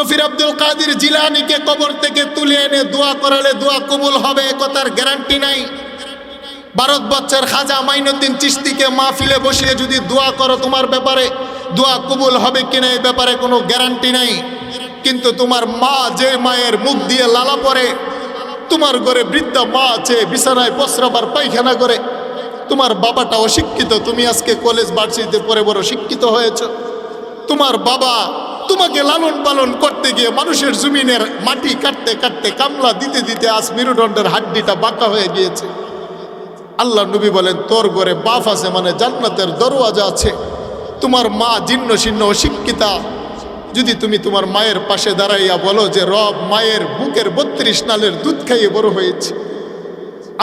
পীর আব্দুল কাদের জিলানীকে কবর থেকে তুলে এনে দোয়া করালে দোয়া কবুল হবে এ কথার গ্যারান্টি নাই। ভারতবর্ষের খাজা মাইনুদ্দিন চিশতিকে মাহফিলে বসিয়ে যদি দোয়া করো তোমার ব্যাপারে দোয়া কবুল হবে কিনা এই ব্যাপারে কোনো গ্যারান্টি নাই। কিন্তু তোমার মা, যে মায়ের মুখ দিয়ে লালা পড়ে, তোমার ঘরে বৃদ্ধা মা আছে বিছানায় প্রস্রাব পায়খানা করে, তোমার বাবাটা অশিক্ষিত, তুমি আজকে কলেজ ভার্সিটিতে পড়ে বড় শিক্ষিত হয়েছ, তোমার বাবা তোমাকে লালন পালন করতে গিয়ে মানুষের জমিনের মাটি কাটতে কাটতে কামলা দিতে দিতে আজ মেরুদণ্ডের হাড্ডিটা বাঁকা হয়ে গিয়েছে। আল্লাহ নবী বলেন তোর ঘরে বাপ আছে মানে জান্নাতের দরওয়াজা আছে। তোমার মা জীর্ণ শীর্ণ অশিক্ষিতা, যদি তুমি তোমার মায়ের পাশে দাঁড়াইয়া বলো যে রব, মায়ের বুকের 32 নালের দুধ খাইয়ে বড় হয়েছে,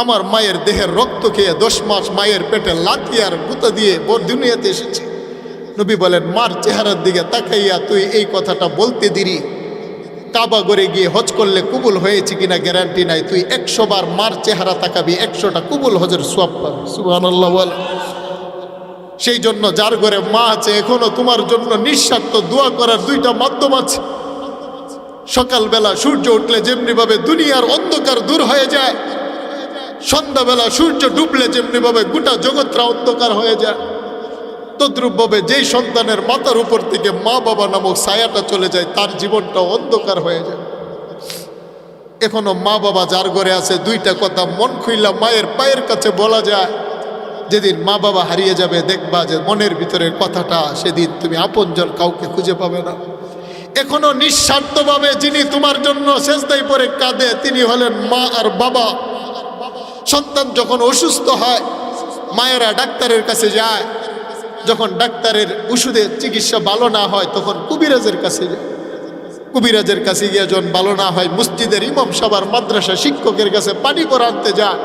আমার মায়ের দেহের রক্ত খেয়ে 10 মাস মায়ের পেটে লাথি আর গুঁতা দিয়ে বড় দুনিয়াতে এসেছে। নবী বলেন মার চেহারার দিকে তাকাইয়া তুই এই কথাটা বলতে দিরি, কাবা ঘরে গিয়ে হজ করলে কবুল হয়েছে কিনা গ্যারান্টি নাই। তুই 100 বার মার চেহারা তাকাবি, 100টা কবুল হজের সওয়াব পাবি। সুবহানাল্লাহ বল। সেই জন্য যার ঘরে মা আছে এখনো তোমার জন্য নিঃস্বার্থ দোয়া করার 2টা মাধ্যম আছে। সকালবেলা সূর্য উঠলে যেমনিভাবে দুনিয়ার অন্ধকার দূর হয়ে যায়, সন্ধ্যাবেলা সূর্য ডুবলে যেমনিভাবে গোটা জগৎটা অন্ধকার হয়ে যায়, তদ্রূপভাবে যেই সন্তানের মাথার উপর থেকে মা বাবা নামক ছায়াটা চলে যায় তার জীবনটা অন্ধকার হয়ে যায়। এখনো মা বাবা যার ঘরে আছে 2টা কথা মন খুইলা মায়ের পায়ের কাছে বলা যায়। যেদিন মা বাবা হারিয়ে যাবে দেখবা যে মনের ভিতরের কথাটা সেদিন তুমি আপনজন কাউকে খুঁজে পাবে না। এখনো নিঃস্বার্থভাবে যিনি তোমার জন্য সেজদায় পড়ে কাঁদে তিনি হলেন মা আর বাবা। সন্তান যখন অসুস্থ হয় মায়েরা ডাক্তারের কাছে যায়, যখন ডাক্তারের ওষুধে চিকিৎসা ভালো না হয় তখন কবিরাজের কাছে যায়। কবিরাজের কাছে গিয়ে যখন ভালো না হয় মসজিদের ইমাম সাহেব মাদ্রাসা শিক্ষকের কাছে পানি করে আনতে যায়।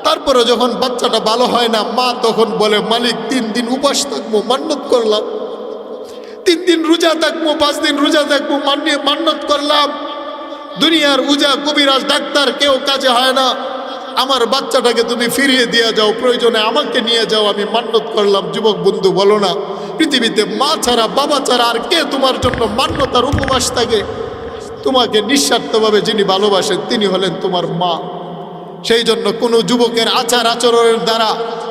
তারপরে যখন বাচ্চাটা ভালো হয় না মা তখন বলে মালিক 3 দিন উপাস থাকবো, মান্নত করলাম, 3 দিন রোজা থাকবো, 5 দিন রোজা থাকবো, মান্নত করলাম। দুনিয়ার উজা কবিরাজ ডাক্তার কেউ কাজে হয় না, আমার বাচ্চাটাকে তুমি ফিরিয়ে দিয়ে যাও, প্রয়োজনে আমাকে নিয়ে যাও, আমি মান্নত করলাম। যুবক বন্ধু বলো না পৃথিবীতে মা ছাড়া বাবা ছাড়া আর কে তোমার জন্য মান্যতার উপবাস থাকে? তোমাকে নিঃস্বার্থভাবে যিনি ভালোবাসেন তিনি হলেন তোমার মা। সেই জন্য কোনো যুবকের আচার আচরণের দ্বারা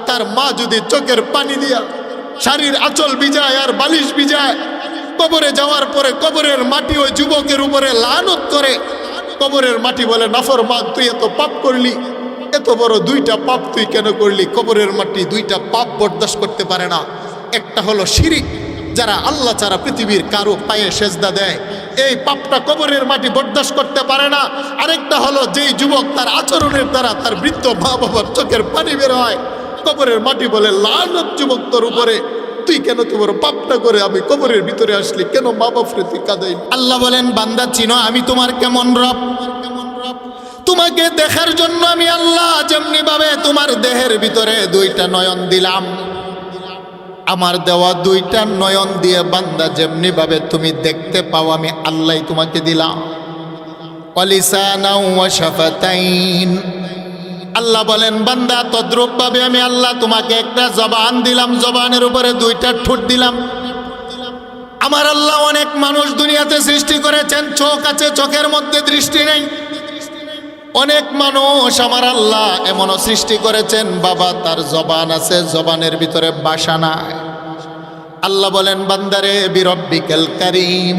তার মা যদি চোখের পানি দিয়া শাড়ির আঁচল ভিজায় আর বালিশ ভিজায়, কবরে যাওয়ার পরে কবরের মাটি ওই যুবকের উপরে লানত করে, কবরের মাটি বলে নাফরমান তুই এত পাপ করলি, এত বড় 2টা পাপ তুই কেন করলি? কবরের মাটি 2টা পাপ বরদাস্ত করতে পারে না। একটা হলো শিরিক, যারা আল্লাহ ছাড়া পৃথিবীর কারো পায়ে সেজদা দেয়, এই পাপটা কবরের মাটি বরদাস্ত করতে পারে না। আরেকটা হলো যেই যুবক তার আচরণের দ্বারা তার বৃদ্ধ মা বাবার চোখের পানি বের হয়, কবরের মাটি বলে লানত যুবক তোর উপরে, তুই কেন তোমার পাপটা করে আমি কবরের ভিতরে আসলি, কেন মা বাপরে তুই কাঁদাই? আল্লাহ বলেন বান্দা চিনো আমি তোমার কেমন রব? তোমাকে দেখার জন্য আমি আল্লাহ যেমনি ভাবে তোমার দেহের ভিতরে 2টা নয়ন দিলাম, আমার দেওয়া 2টা নয়ন দিয়ে বান্দা যেমনি ভাবে তুমি দেখতে পাও আমি আল্লাহ তোমাকে দিলাম। ওয়ালিসানা ওয়া শাফাতাইন, আল্লাহ বলেন বান্দা তদ্রূপ ভাবে আমি আল্লাহ তোমাকে একটা জবান দিলাম, জবানের উপরে 2টা ঠোঁট দিলাম। আমার আল্লাহ অনেক মানুষ দুনিয়াতে সৃষ্টি করেছেন, চোখ আছে চোখের মধ্যে দৃষ্টি নেই। অনেক মানুষ আমার আল্লাহ এমনও সৃষ্টি করেছেন বাবা তার জবান আছে জবানের ভিতরে বাসা নাই। আল্লাহ বলেন বান্দারে বিরব্বিকাল কারীম,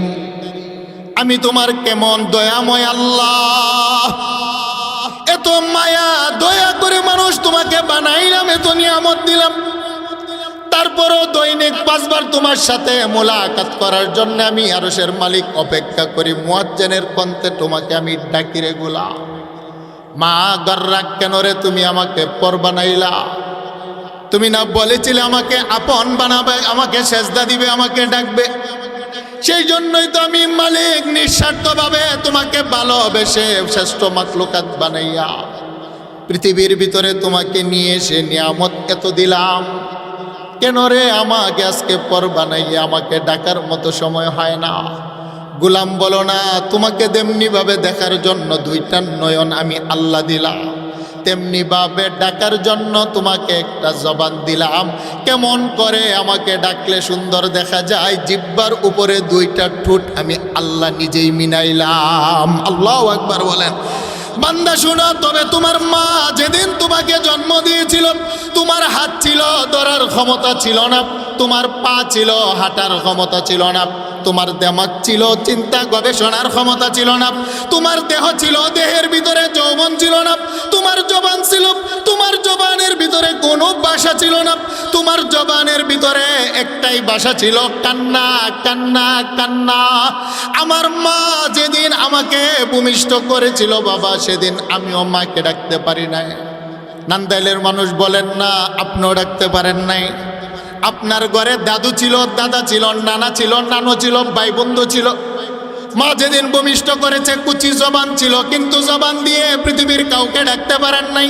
আমি তোমার কেমন দয়াময় আল্লাহ, এত মায়া দয়া করে মানুষ তোমাকে বানাইলাম, এত নিয়ামত দিলাম, তারপরও দৈনিক 5 বার তোমার সাথে মোলাকাত করার জন্য আমি আরশের মালিক অপেক্ষা করি, মুয়াজ্জিনের কণ্ঠে তোমাকে আমি ডাকি রে গোলাম। মা গর্রাক কেন রে তুমি আমাকে পর বানাইলা? তুমি না বলেছিলে আমাকে আপন বানাবে, আমাকে সেজদা দিবে, আমাকে ডাকবে? সেই জন্যই তো আমি মালিক নিঃস্বার্থভাবে তোমাকে ভালোবেসে শ্রেষ্ঠ মাখলুকাত বানাইয়া পৃথিবীর ভিতরে তোমাকে নিয়ে এসে নিয়ামত এত দিলাম। কেন রে আমাকে আজকে পর বানাইয়া আমাকে ডাকার মতো সময় হয় না? গোলাম বলো না তোমাকে তেমনি ভাবে দেখার জন্য 2টা নয়ন আমি আল্লাহ দিলাম, তেমনি ভাবে ডাকার জন্য তোমাকে একটা জবান দিলাম। কেমন করে আমাকে ডাকলে সুন্দর দেখা যায়, জিহ্বার উপরে দুইটা ঠোঁট আমি আল্লাহ নিজেই মিনাইলাম। আল্লাহু আকবার বলেন। বান্দা শোনো, তবে তোমার মা যেদিন তোমাকে জন্ম দিয়েছিল, তোমার হাত ছিল, ধরার ক্ষমতা ছিল না, তোমার পা ছিল, হাঁটার ক্ষমতা ছিল না, তোমার দেমাগ ছিল, চিন্তা গবেষণার ক্ষমতা ছিল না, তোমার দেহ ছিল, দেহের ভিতরে যৌবন ছিল না, তোমার জবান ছিল, তোমার জবানের ভিতরে কোনো ভাষা ছিল না, তোমার জবানের ভিতরে একটাই ভাষা ছিল, কান্না কান্না কান্না। আমার মা যেদিন আমাকে ভূমিষ্ঠ করেছিল বাবা, সেদিন আমিও মাকে ডাকতে পারি নাই। নান্দাইলের মানুষ বলেন না আপনিও ডাকতে পারেন নাই? আপনার ঘরে দাদু ছিল, দাদা ছিল, নানা ছিল, নানু ছিল, ভাই বন্ধু ছিল। মা যেদিন ভূমিষ্ঠ করেছে কুচি জবান ছিল, কিন্তু জবান দিয়ে পৃথিবীর কাউকে ডাকতে পারেন নাই।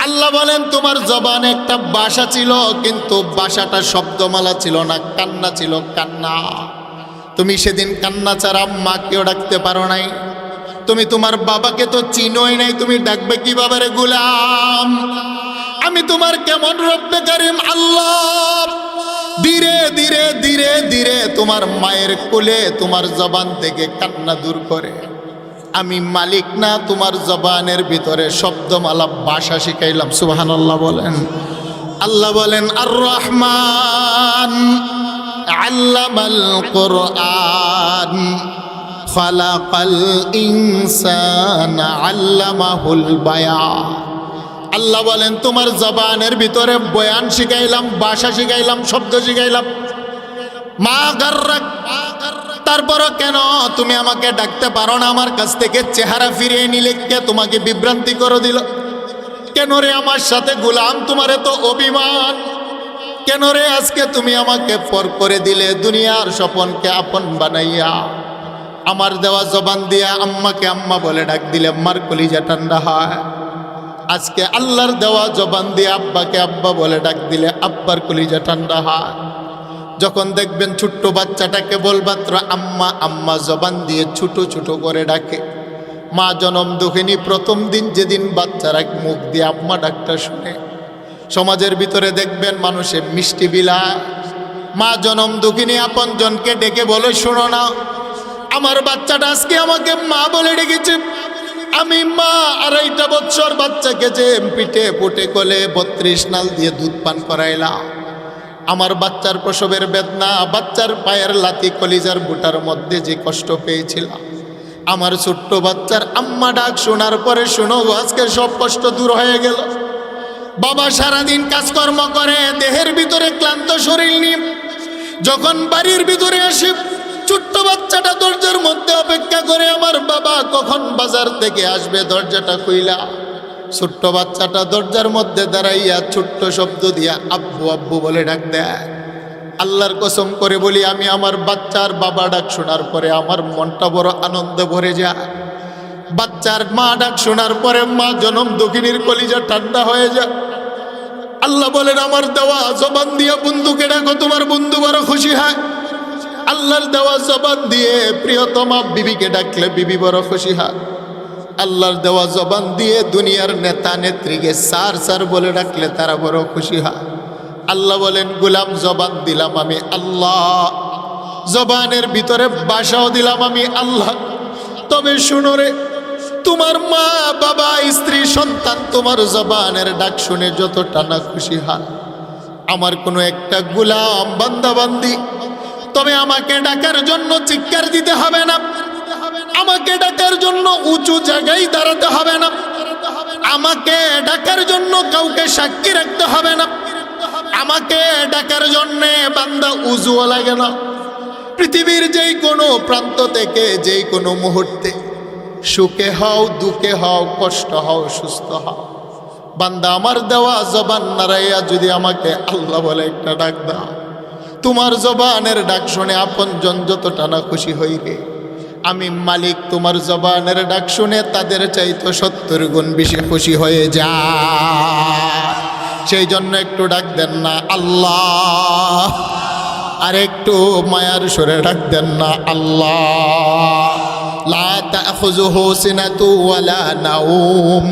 আল্লাহ বলেন তোমার জবানে একটা ভাষা ছিল, কিন্তু ভাষাটা শব্দমালা ছিল না, কান্না ছিল, কান্না। তুমি সেদিন কান্না ছাড়া মাকেও ডাকতে পারো নাই। তুমি তোমার বাবাকে তো চিনোই নাই, তুমি ডাকবে কিভাবে রে গোলাম? আমি তোমার কেমন রব্বে কারিম আল্লাহ। ধীরে ধীরে ধীরে ধীরে তোমার মায়ের কোলে তোমার জবান থেকে কান্না দূর করে আমি মালিক না, তোমার জবানের ভিতরে শব্দমালা ভাষা শিখাইলাম। সুবহানাল্লাহ বলেন। আল্লাহ বলেন আর রহমান আল্লামাল কুরআন খালাকাল ইনসানা আল্লামাহুল বায়ান। আল্লাহ বলেন তোমার জবানের ভিতরে বয়ান শিখাইলাম, ভাষা শিখাইলাম, শব্দ শিখাইলাম। মা গাররাক, তারপরও কেন তুমি আমাকে ডাকতে পারো না? আমার কাছ থেকে চেহারা ফিরিয়ে নিলে কে তোমাকে বিভ্রান্তি করে দিল? কেন রে আমার সাথে গোলাম? তোমারে তো অভিমান। কেন রে আজকে তুমি আমাকে পর করে দিলে? দুনিয়ার স্বপনকে আপন বানাইয়া আমার দেওয়া জবান দিয়া আম্মাকে আম্মা বলে ডাক দিলে আম্মার কলিজা ঠান্ডা হয়। আজকে আল্লাহর দেওয়া জবান দিয়ে আব্বাকে আব্বা বলে ডাক দিলে আব্বার কলিজা ঠান্ডা হয়। যখন দেখবেন ছোট্ট বাচ্চাটাকে বলমাত্র আম্মা আম্মা জবান দিয়ে ছোট ছোট করে ডাকে। মা জনম দুঃখিনী প্রথম দিন যেদিন বাচ্চারা মুখ দিয়ে আম্মা ডাকটা শুনে, সমাজের ভিতরে দেখবেন মানুষে মিষ্টি বিলায়। মা জনম দুঃখিনী আপন জনকে ডেকে বলে শোনো না, আমার বাচ্চাটা আজকে আমাকে মা বলে ডেকেছে। আমি মা 2.5 বছর বাচ্চাকে যে পিঠে পুটে কোলে 32 নাল দিয়ে দুধ পান করাইলাম। আমার বাচ্চার প্রসবের বেদনা, বাচ্চার পায়ের লাথি, কলিজার বুটার মধ্যে যে কষ্ট পেয়েছিলাম, আমার ছোট্ট বাচ্চার আম্মা ডাক শোনার পরে শোনো আজকে সব কষ্ট দূর হয়ে গেল। বাবা সারাদিন কাজকর্ম করে, দেহের ভিতরে ক্লান্ত শরীর নিয়ে যখন বাড়ির ভিতরে আসি, ছোট্ট বাচ্চাটা দরজার মধ্যে অপেক্ষা করে আমার বাবা কখন বাজার থেকে আসবে দরজাটা খুইলা। ছোট্ট বাচ্চাটা দরজার মধ্যে দাঁড়াইয়া ছোট্ট শব্দ দিয়া আব্বু আব্বু বলে ডাক দেয়। আল্লাহর কসম করে বলি, আমি আমার বাচ্চার বাবা ডাক শোনার পরে আমার মনটা বড় আনন্দে ভরে যায়। বাচ্চার মা ডাক শোনার পরে মা জনম দক্ষিণীর কলিজা ঠান্ডা হয়ে যায়। আল্লাহ বলেন আমার দেওয়া জবান দিয়ে বন্ধুকে ডাকো, তোমার বন্ধু বড় খুশি হয়। আল্লাহর দেওয়া জবান দিয়ে প্রিয়তমা বিবিকে ডাকলে বিবি বড় খুশি হয়। আল্লাহর দেওয়া জবান দিয়ে দুনিয়ার নেতা নেত্রীকে স্যার স্যার বলে ডাকলে তারা বড় খুশি হয়। আল্লাহ বলেন গোলাম জবান দিলাম আমি আল্লাহ, জবানের ভিতরে ভাষাও দিলাম আমি আল্লাহ। তবে শুনো রে, তোমার মা বাবা স্ত্রী সন্তান তোমার জবানের ডাক শুনে যতটা না খুশি হয়, আমার কোনো একটা গোলাম বান্দা বান্দি, তবে আমাকে ডাকার জন্য চিৎকার দিতে হবে না, আমাকে ডাকার জন্য উঁচু জায়গায় দাঁড়াতে হবে না, আমাকে ডাকার জন্য কাউকে সাক্ষী রাখতে হবে না, আমাকে ডাকার জন্যে বান্দা উজুও লাগে না। পৃথিবীর যেই কোনো প্রান্ত থেকে যেই কোনো মুহূর্তে সুখে হও দুঃখে হও কষ্ট হও সুস্থ হও, বান্দা আমার দেওয়া জবান নাড়াইয়া যদি আমাকে আল্লাহ বলে একটা ডাক দাও, তোমার জবানের ডাক শুনে আপনজন যতটা না খুশি হইবে, আমি মালিক তোমার জবানের ডাক শুনে তাদের চাইতো 70 গুণ বেশি খুশি হয়ে যায়। সেই জন্য একটু ডাক দেন না আল্লাহ, আর একটু মায়ার সুরে ডাক দেন না আল্লাহ। লা তাখুযুহু সিনাতু ওয়ালা নাওম,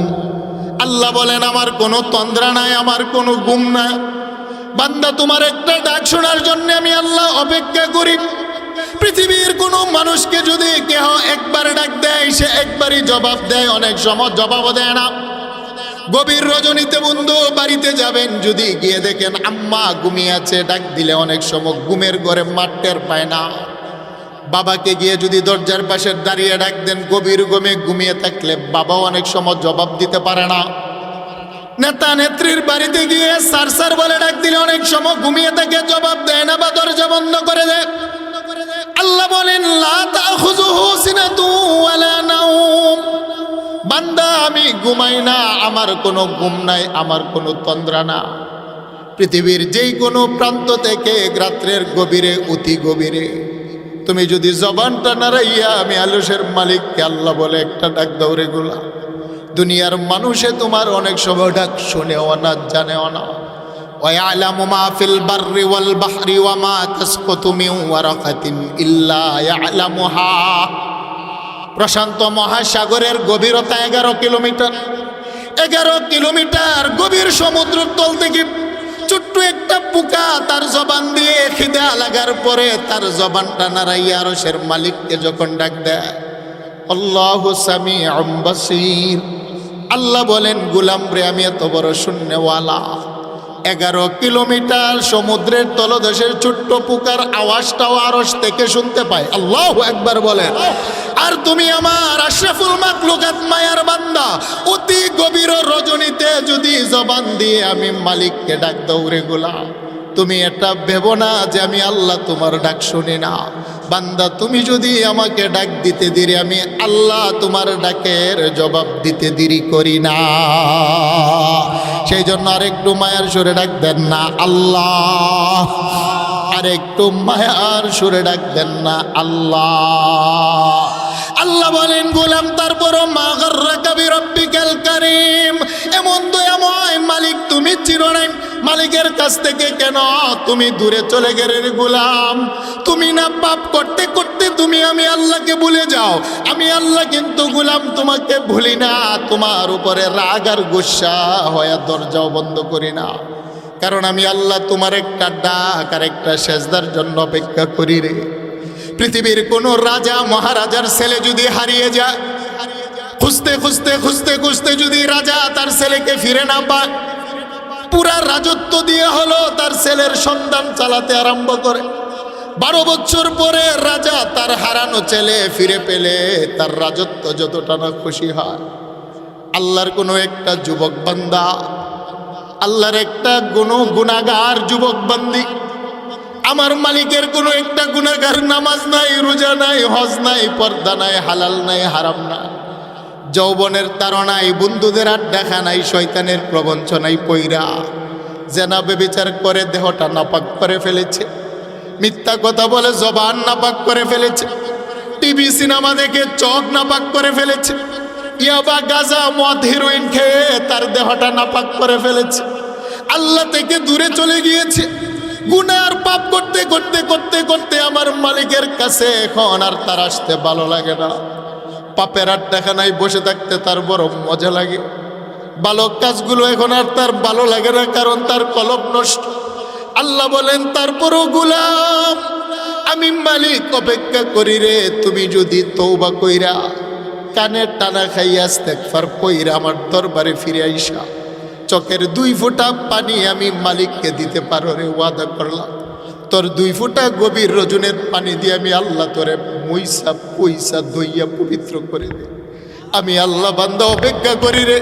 আল্লাহ বলেন আমার কোনো তন্দ্রা নাই, আমার কোনো গুম নাই। বান্দা তোমার একটা ডাক শোনার জন্য আমি আল্লাহ অপেক্ষা করি। পৃথিবীর কোনো মানুষকে যদি কেহ একবার ডাক দেয় সে একবারই জবাব দেয়, অনেক সময় জবাবও দেয় না। গভীর রজনীতে বন্ধু বাড়িতে যাবেন, যদি গিয়ে দেখেন আম্মা ঘুমিয়ে আছে, ডাক দিলে অনেক সময় ঘুমের ঘরে মাঠ টের পায় না। বাবাকে গিয়ে যদি দরজার পাশে দাঁড়িয়ে ডাক দেন, গভীর ঘুমে ঘুমিয়ে থাকলে বাবাও অনেক সময় জবাব দিতে পারে না। নেতা নেত্রীর বাড়িতে গিয়ে স্যার স্যার বলে ডাক দিলে অনেক সময় ঘুমিয়ে থাকে, জবাব দেয় না বা দরজা বন্ধ করে দেয়। আল্লাহ বলেন লা তাখুযুহু সিনাতু ওয়ালা নাওম, বান্দা আমি ঘুমাই না, আমার কোনো ঘুম নাই, আমার কোনো তন্দ্রা না। পৃথিবীর যেই কোনো প্রান্ত থেকে রাত্রের গভীরে অতি গভীরে তুমি যদি জবানটা নাড়াইয়া আমি আলসের মালিককে আল্লাহ বলে একটা ডাক দাও রে গোলা, দুনিয়ার মানুষে তোমার অনেক সময় ডাক শুনেও না, জানেও না। ওয়ায়ালামু মা ফিল বাররি ওয়াল বাহরি ওয়া মা তাসকুতু মিন ওয়ারাকাতিন ইল্লা ইয়ালামুহা। প্রশান্ত মহাসাগরের গভীরতা 11 কিলোমিটার। 11 কিলোমিটার গভীর সমুদ্রের তল থেকে ছোট্ট একটা পোকা তার জবান দিয়ে খিদা লাগার পরে তার জবানটা নাড়াইয়া আরশের মালিককে যখন ডাক দেয়, আল্লাহু সামিউম বাসীর, আল্লাহ বলেন গোলাম রে আমি এত বড় শূন্যওয়ালা, 11 কিলোমিটার সমুদ্রের তলদেশের ছোট্ট পোকার আওয়াজটাও আরশ থেকে শুনতে পায়। আল্লাহু আকবার বলেন। আর তুমি আমার আশরাফুল মাখলুকাত মায়ার বান্দা, অতি গভীর রজনীতে যদি জবান দিয়ে আমি মালিককে ডাক দাও রে গোলাম, তুমি এটা ভেবো না যে আমি আল্লাহ তোমার ডাক শুনি না। বান্দা তুমি যদি আমাকে ডাক দিতে দেরি, আমি আল্লাহ তোমার ডাকের জবাব দিতে দেরি করি না। সেই জন্য আরেকটু মায়ার সুরে ডাক দেন না আল্লাহ, আরেকটু মায়ার সুরে ডাক দেন না আল্লাহ। আল্লাহ বলেন গোলাম তারপরও মা গাররাকা বিরাব্বিকাল কারীম, এমন দয়াময় মালিক তুমি চিরনাই, মালিকের কাছ থেকে কেন তুমি দূরে চলে গেলে গোলাম? তুমি না পাপ করতে করতে তুমি আমি আল্লাহকে ভুলে যাও, আমি আল্লাহ কিন্তু গোলাম তোমাকে ভুলি না, তোমার উপরে রাগ আর গুসা হয়ে দরজাও বন্ধ করি না। কারণ আমি আল্লাহ তোমার একটা ডাক আর একটা সেজদার জন্য অপেক্ষা করি রে। পৃথিবীর কোন রাজা মহারাজার ছেলে যদি হারিয়ে যায়, খুঁজতে খুঁজতে খুঁজতে খুঁজতে যদি রাজা তার ছেলেকে ফিরে না পায়, পুরা রাজত্ব দিয়ে হলো তার ছেলের সন্ধান চালাতে আরম্ভ করে। 12 বছর পরে রাজা তার হারানো ছেলে ফিরে পেলে তার রাজত্ব যতটা না খুশি হয়। আল্লাহর কোনো একটা যুবক বান্দা, আল্লাহর একটা গুনাহগার যুবক বান্দি, আমার মালিকের কোনো একটা গুনাহগার, নামাজ নাই, রোজা নাই, হজ নাই, পর্দা নাই, হালাল নাই, হারাম নাই, যৌবনের তাড়নায় বন্ধুদের আড্ডা নাই, শয়তানের প্রবঞ্চনায় পইরা জেনা ব্যভিচার করে দেহটা নাপাক করে ফেলেছে, মিথ্যা কথা বলে জবান নাপাক করে ফেলেছে, টিভি সিনেমা দেখে চোখ নাপাক করে ফেলেছে, ইয়াবা গাঁজা মদ হেরোইন খেয়ে তার দেহটা নাপাক করে ফেলেছে, আল্লাহ থেকে দূরে চলে গিয়েছে। গুনার পাপ করতে করতে করতে করতে আমার মালিকের কাছে এখন আর তার আসতে ভালো লাগে না। পাপের আড্ডাখানায় বসে থাকতে তার বড় মজা লাগে। ভালো কাজগুলো এখন আর তার ভালো লাগে না, কারণ তার কলব নষ্ট। আল্লাহ বলেন তারপরও গোলাম আমি মালিক অপেক্ষা করি রে, তুমি যদি তওবা কইরা কানে টানা খাইয়া ইস্তেগফার কইরা আমার দরবারে ফিরে আইসা চোখের 2 ফোঁটা পানি আমি মালিককে দিতে পারো রে, ওয়াদা করলাম তোর 2 ফোঁটা গভীর রজনের পানি দিয়ে আমি আল্লাহ তোরে মুইসা পয়সা দইয়া পবিত্র করে দে। আমি আল্লাহ বান্দা অপেক্ষা করি রে।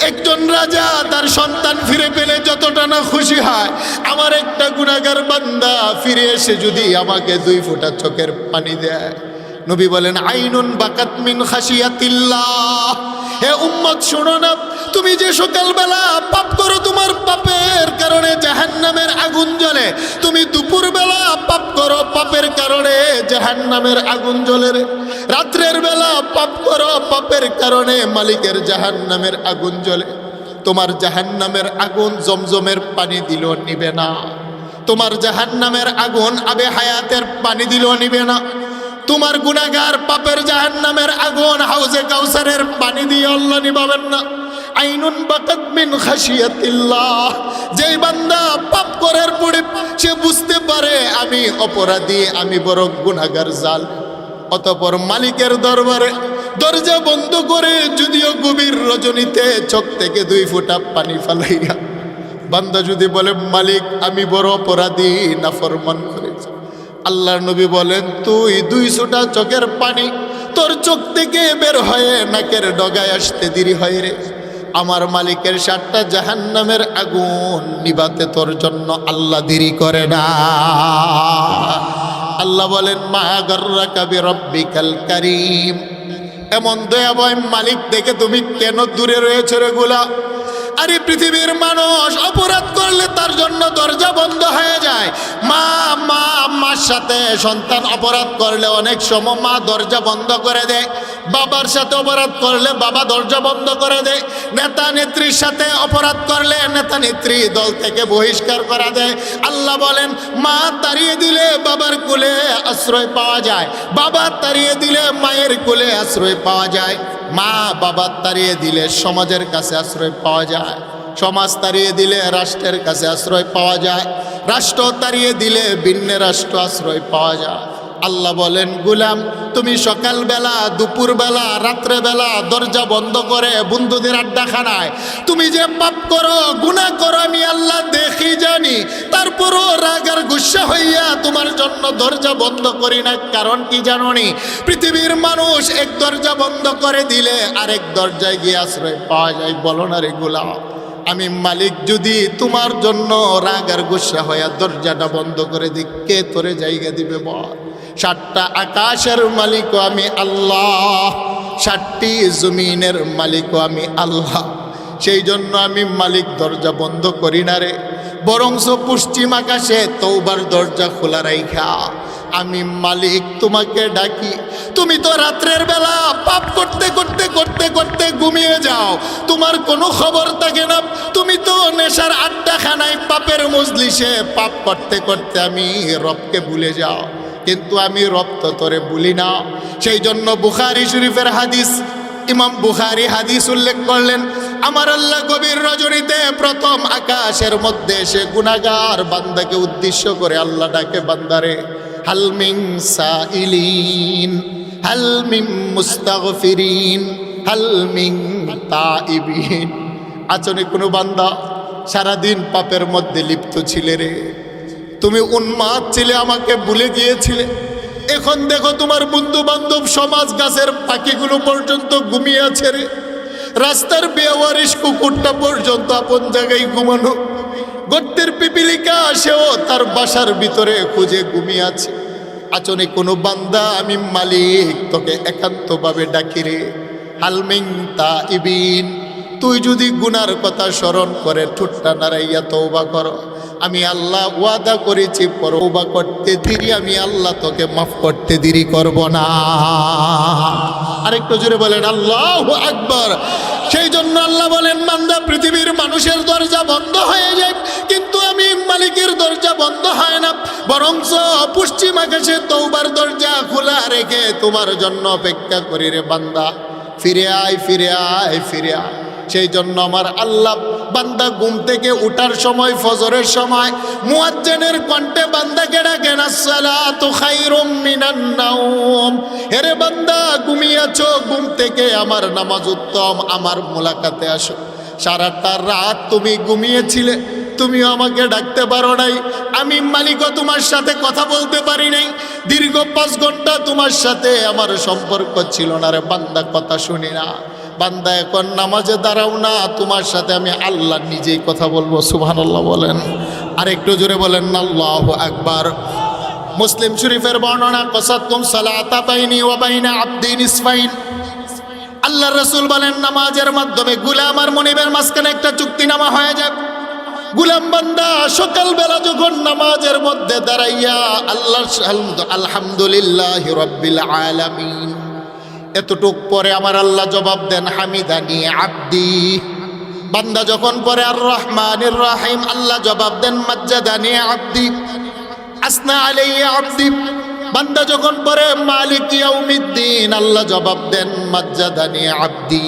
একজন রাজা তার সন্তান ফিরে পেলে যতটা না খুশি হয়, আমার একটা গুনাহগার বান্দা ফিরে এসে যদি আমাকে 2 ফোঁটা চোখের পানি দেয়, নবী বলেন আইনুন বাকাত মিন খাশিয়াতিল্লাহ। হে উম্মত শোনো না, তুমি যে সকালবেলা পাপ করো তোমার পাপের কারণে জাহান্নামের আগুন জ্বলে, তুমি দুপুরবেলা পাপ করো পাপের কারণে জাহান্নামের আগুন জ্বলে রে। রাত্রের বেলা পাপ করো পাপের কারণে মালিকের জাহান্নামের আগুন জ্বলে। তোমার জাহান্নামের আগুন জমজমের পানি দিলেও নিবে না, তোমার জাহান্নামের আগুন আবে হায়াতের পানি দিলেও নিবে না, তোমার গুনাহগার পাপের জাহান্নামের আগুন হাউজে কাউসারের পানি দিয়ে আল্লাহ নিভাবেন না। আইনুন বাকাত মিন খাশিয়াতিল্লাহ। যেই বান্দা পাপ করার পরে সে বুঝতে পারে আমি অপরাধী, আমি বড় গুনাহগার জাল, অতঃপর মালিকের দরবারে দরজা বন্ধ করে যদিও গভীর রজনীতে চোখ থেকে 2 ফোঁটা পানি ফালাইয়া বান্দা যদি বলে মালিক আমি বড় অপরাধী, নাফরমান করেছি, আল্লাহর নবী বলেন তুই 200টা চোখের পানি তোর চোখ থেকে বের হয়ে নাকের ডগায় আসতে দেরি হয় রে, আমার মালিকের 7টা জাহান্নামের আগুন নিবাতে তোর জন্য আল্লাহ দেরি করে না। আল্লাহ বলেন মা গাররাকা বিরাব্বিকাল কারীম, এমন দয়াময় মালিক দেখে তুমি কেন দূরে রয়েছো রে গোলা? আরে পৃথিবীর মানুষ অপরাধ করলে তার জন্য দরজা বন্ধ হয়ে যায়। মার সাথে সন্তান অপরাধ করলে অনেক সময় মা দরজা বন্ধ করে দেয়, বাবার সাথে অপরাধ করলে বাবা দরজা বন্ধ করে দেয়, নেতা নেত্রীর সাথে অপরাধ করলে নেতা নেত্রী দল থেকে বহিষ্কার করা দেয়। আল্লাহ বলেন মা তাড়িয়ে দিলে বাবার কোলে আশ্রয় পাওয়া যায়, বাবা তাড়িয়ে দিলে মায়ের কোলে আশ্রয় পাওয়া যায়, মা বাবা তাড়িয়ে দিলে সমাজের কাছে আশ্রয় পাওয়া যায়, সমাজ তাড়িয়ে দিলে রাষ্ট্রের কাছে আশ্রয় পাওয়া যায়, রাষ্ট্র তাড়িয়ে দিলে ভিন্ন রাষ্ট্র আশ্রয় পাওয়া যায়। আল্লাহ বলেন গোলাম তুমি সকালবেলা, দুপুরবেলা, রাত্রেবেলা দরজা বন্ধ করে বন্ধুদের আড্ডাখানায় তুমি যে পাপ করো, গুনাহ করো, আমি আল্লাহ দেখি জানি, তারপরও রাগ আর গুসা হইয়া তোমার জন্য দরজা বন্ধ করি না। কারণ কি জানোনি? পৃথিবীর মানুষ এক দরজা বন্ধ করে দিলে আরেক দরজায় গিয়ে আশ্রয় পাওয়া যায়। বলো না রে গোলাম, আমি মালিক যদি তোমার জন্য রাগ আর গুসা হইয়া দরজাটা বন্ধ করে দিই, কে তোরে জায়গা দিবে বল? 7টা আকাশের মালিকও আমি আল্লাহ, 7টি জমিনের মালিকও আমি আল্লাহ। সেই জন্য আমি মালিক দরজা বন্ধ করি না রে, বরংস পশ্চিম আকাশে তওবার দরজা খোলা রাইখা আমি মালিক তোমাকে ডাকি। তুমি তো রাত্রের বেলা পাপ করতে করতে করতে করতে ঘুমিয়ে যাও, তোমার কোনো খবর থাকে না। তুমি তো নেশার আড্ডাখানায় পাপের মজলিসে পাপ করতে করতে আমি রবকে ভুলে যাও, কিন্তু আমি রব তো তোরে ভুলি না। সেই জন্য বুখারী শরীফের হাদিস, ইমাম বুখারী হাদিস উল্লেখ করলেন আমার আল্লাহ গভীর রজনীতে প্রথম আকাশের মধ্যে সে গুনাহগার বান্দাকে উদ্দেশ্য করে আল্লাহ ডাকে, বান্দারে হাল মিন সাইলিন, হাল মিন মুস্তাগফিরিন, হাল মিন তাইবিন। আচনে কোনো বান্দা সারাদিন পাপের মধ্যে লিপ্ত ছিলে রে, তুমি উন্মাদ ছিলে, আমাকে ভুলে গিয়েছিলে। এখন দেখো তোমার বন্ধু বান্ধব, সমাজ, গাছের পাখিগুলো পর্যন্ত ঘুমিয়ে আছে রে, রাস্তার বেওয়ারিশ কুকুরটা পর্যন্ত আপন জায়গায় ঘুমানো, গর্তের পিপিলিকা সেও তার বাসার ভিতরে খুঁজে ঘুমিয়ে আছে। আচনে কোনো বান্দা আমি মালিক তোকে একান্তভাবে ডাকি রে, হাল মিন তাইবিন। তুই যদি গুনার কথা স্মরণ করে ঠোঁটটা নাড়াইয়া তওবা করো, আমি আল্লাহ ওয়াদা করেছি তওবা করতে দেরি আমি আল্লাহ তোকে মাফ করতে দেরি করব না। আরেকটু জোরে বলেন আল্লাহু আকবার। সেই জন্য আল্লাহ বলেন বান্দা পৃথিবীর মানুষের দরজা বন্ধ হয়ে যায়, কিন্তু আমি মালিকের দরজা বন্ধ হয় না, বরঞ্চ পশ্চিম আকাশে তওবার দরজা খোলা রেখে তোমার জন্য অপেক্ষা করি রে বান্দা, ফিরে আয়, ফিরে আয়, ফিরে আয়। সেই জন্য আমার আল্লাহ বান্দা ঘুম থেকে উঠার সময়, ফজরের সময় মুয়াজ্জিনের কণ্ঠে বান্দাকে ডাকেন, আসসালাতু খায়রুম মিনান নাওম। হেরে বান্দা ঘুমিয়েছো, ঘুম থেকে আমার নামাজ উত্তম, আমার মোলাকাতে আসো। সারাটা রাত তুমি ঘুমিয়েছিলে, তুমিও আমাকে ডাকতে পারো নাই, আমি মালিকও তোমার সাথে কথা বলতে পারি নাই, দীর্ঘ 5 ঘন্টা তোমার সাথে আমার সম্পর্ক ছিল না রে বান্দা, কথা শুনি না। বান্দা এখন নামাজে দাঁড়াও না, তোমার সাথে আমি আল্লাহ নিজেই কথা বলবো। সুবহানাল্লাহ বলেন, আর একটু জোরে বলেন আল্লাহু আকবার। মুসলিম শরীফের বর্ণনা, কসাতুম সালাতা বাইনি ওয়া বাইনা আবদি নিসফাইন। আল্লাহ রাসূল বলেন নামাজের মাধ্যমে গোলাম আর মনিবের মাঝখানে একটা চুক্তিনামা হয়ে যায়। গোলাম বান্দা সকালবেলা যখন নামাজের মধ্যে দাঁড়াইয়া আল্লাহ আলহামদুলিল্লাহি রাব্বিল আলামিন এতটুক পরে আমার আল্লাহ জবাব দেন হামিদানি আব্দি। বান্দা যখন পরে আর রহমানির রহিম, আল্লাহ জবাব দেন মাজ্জাদানি আব্দি, আসনা আলাইয়া আব্দি। বান্দা যখন পরে মালিক ইয়াউমিদ্দিন, আল্লাহ জবাব দেন মাজ্জাদানি আব্দি।